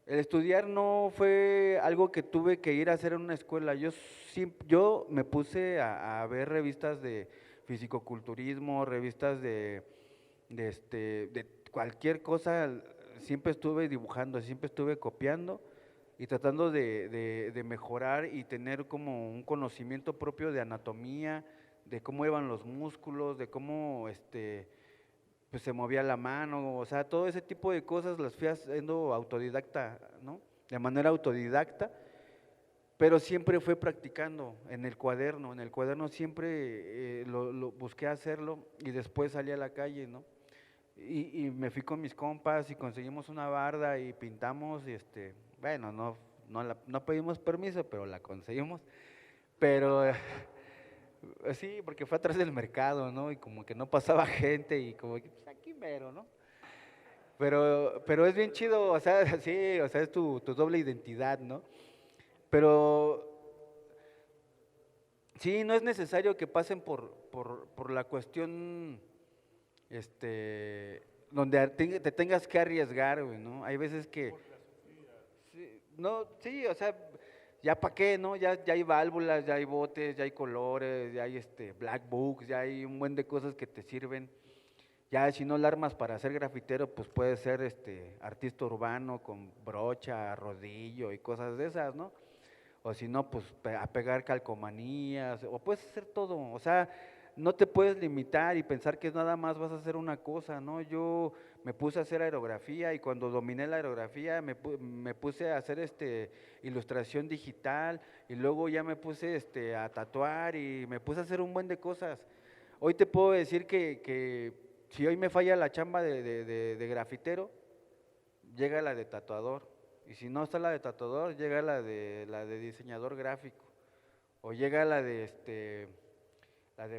El estudiar no fue algo que tuve que ir a hacer en una escuela, yo me puse a ver revistas de fisicoculturismo, revistas de cualquier cosa, siempre estuve dibujando, siempre estuve copiando y tratando de mejorar y tener como un conocimiento propio de anatomía, de cómo iban los músculos, de cómo pues se movía la mano, o sea, todo ese tipo de cosas las fui haciendo autodidacta, ¿no? De manera autodidacta, pero siempre fue practicando en el cuaderno siempre lo busqué hacerlo y después salí a la calle, ¿no? Y me fui con mis compas y conseguimos una barda y pintamos y bueno, no pedimos permiso, pero la conseguimos, pero sí, porque fue atrás del mercado, ¿no? Y como que no pasaba gente y como que pues, aquí mero, ¿no? Pero es bien chido, o sea, sí, o sea, es tu doble identidad, ¿no? Pero sí, no es necesario que pasen por la cuestión donde te tengas que arriesgar, güey, ¿no? Hay veces que sí, no, sí, o sea, ya para qué, ¿no? Ya hay válvulas, ya hay botes, ya hay colores, ya hay black books, ya hay un buen de cosas que te sirven. Ya si no la armas para ser grafitero, pues puedes ser artista urbano con brocha, rodillo y cosas de esas, ¿no? O si no, pues a pegar calcomanías, o puedes hacer todo, o sea, no te puedes limitar y pensar que nada más vas a hacer una cosa, ¿no? Yo me puse a hacer aerografía y cuando dominé la aerografía me puse a hacer ilustración digital y luego ya me puse a tatuar y me puse a hacer un buen de cosas. Hoy te puedo decir que si hoy me falla la chamba de grafitero, llega la de tatuador. Y si no está la de tatuador, llega la de diseñador gráfico. O llega la de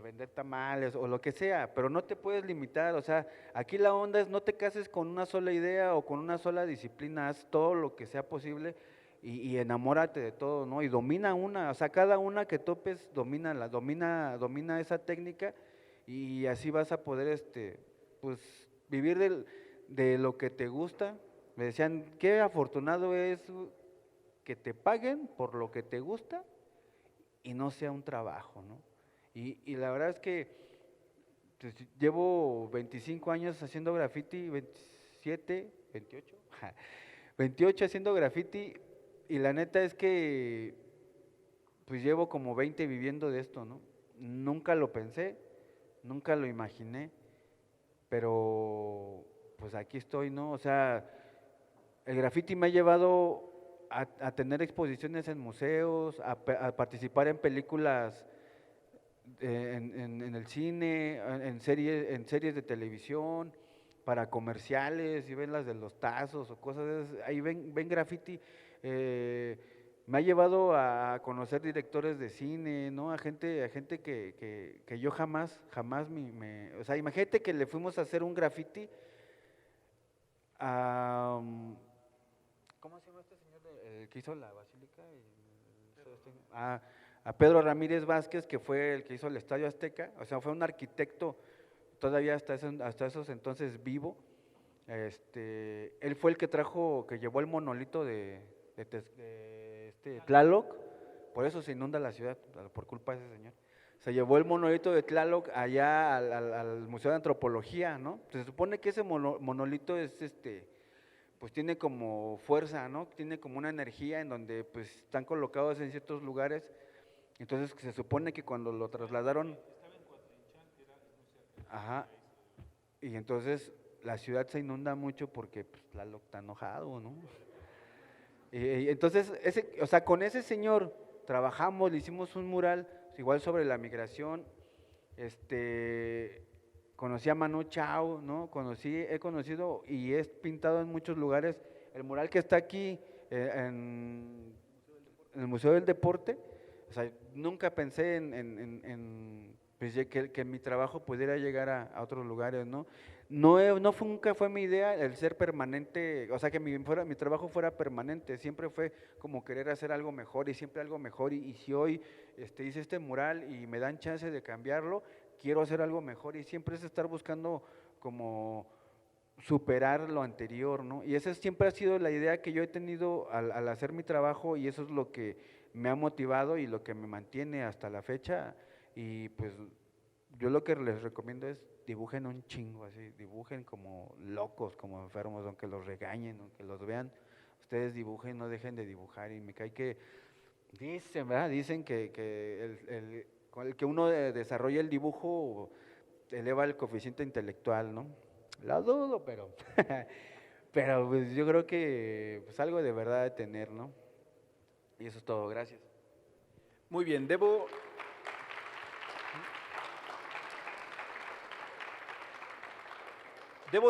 vender tamales o lo que sea, pero no te puedes limitar, o sea, aquí la onda es no te cases con una sola idea o con una sola disciplina, haz todo lo que sea posible y enamórate de todo, ¿no? Y domina una, o sea, cada una que topes, domina esa técnica y así vas a poder, pues, vivir de lo que te gusta. Me decían, qué afortunado es que te paguen por lo que te gusta y no sea un trabajo, ¿no? Y la verdad es que pues, llevo 25 años haciendo graffiti, 27, 28, 28 haciendo graffiti y la neta es que pues llevo como 20 viviendo de esto, ¿no? Nunca lo pensé, nunca lo imaginé, pero pues aquí estoy, ¿no? O sea, el graffiti me ha llevado a tener exposiciones en museos, a participar en películas en el cine, en series de televisión, para comerciales, y ven las de los tazos o cosas de esas, ahí ven graffiti, me ha llevado a conocer directores de cine, ¿no? A gente que yo jamás o sea, imagínate que le fuimos a hacer un graffiti a, ¿cómo se llama este señor que hizo la basílica? A Pedro Ramírez Vázquez, que fue el que hizo el Estadio Azteca, o sea, fue un arquitecto todavía hasta esos entonces vivo. Él fue el que llevó el monolito de Tlaloc, por eso se inunda la ciudad, por culpa de ese señor. Se llevó el monolito de Tlaloc allá al Museo de Antropología, ¿no? Se supone que ese monolito es pues tiene como fuerza, ¿no? Tiene como una energía en donde pues están colocados en ciertos lugares. Entonces se supone que cuando lo trasladaron, ajá, y entonces la ciudad se inunda mucho porque pues, Tlaloc está enojado, ¿no? Y entonces, o sea, con ese señor trabajamos, le hicimos un mural, igual sobre la migración, conocí a Manu Chao, ¿no? He conocido y he pintado en muchos lugares. El mural que está aquí en el Museo del Deporte, o sea, nunca pensé pues, que mi trabajo pudiera llegar a otros lugares, ¿no? Nunca fue mi idea el ser permanente, o sea, que mi trabajo fuera permanente, siempre fue como querer hacer algo mejor y siempre algo mejor, y si hoy hice este mural y me dan chance de cambiarlo, quiero hacer algo mejor y siempre es estar buscando como superar lo anterior, ¿no? Y esa siempre ha sido la idea que yo he tenido al hacer mi trabajo y eso es lo que me ha motivado y lo que me mantiene hasta la fecha y pues yo lo que les recomiendo es dibujen un chingo, así, dibujen como locos, como enfermos, aunque los regañen, aunque los vean, ustedes dibujen, no dejen de dibujar y me cae que dicen, ¿verdad? Dicen que con el que uno desarrolla el dibujo eleva el coeficiente intelectual, ¿no? Lo dudo, pero pero pues yo creo que pues algo de verdad de tener, ¿no? Y eso es todo, gracias. Muy bien, Debo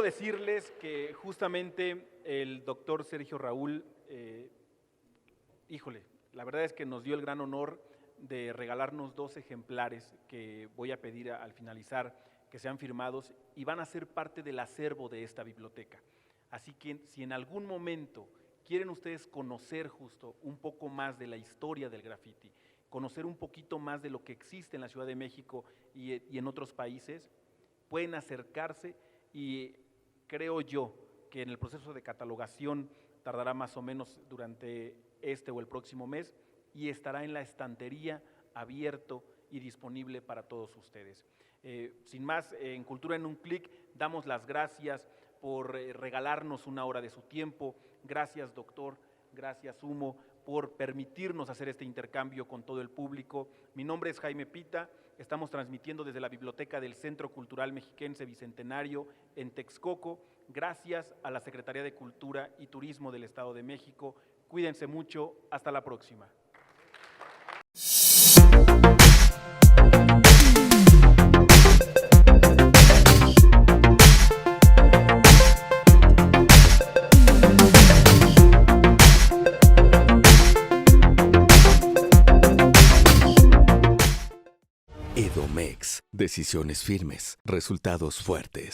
decirles que justamente el doctor Sergio Raúl, híjole, la verdad es que nos dio el gran honor de regalarnos 2 ejemplares que voy a pedir al finalizar que sean firmados y van a ser parte del acervo de esta biblioteca. Así que si en algún momento quieren ustedes conocer justo un poco más de la historia del graffiti, conocer un poquito más de lo que existe en la Ciudad de México y en otros países, pueden acercarse y creo yo que en el proceso de catalogación tardará más o menos durante este o el próximo mes y estará en la estantería abierto y disponible para todos ustedes. Sin más, en Cultura en un Clic Damos las gracias por regalarnos una hora de su tiempo. Gracias, doctor. Gracias, Humo, por permitirnos hacer este intercambio con todo el público. Mi nombre es Jaime Pita. Estamos transmitiendo desde la biblioteca del Centro Cultural Mexiquense Bicentenario en Texcoco. Gracias a la Secretaría de Cultura y Turismo del Estado de México. Cuídense mucho. Hasta la próxima. Edomex. Decisiones firmes, resultados fuertes.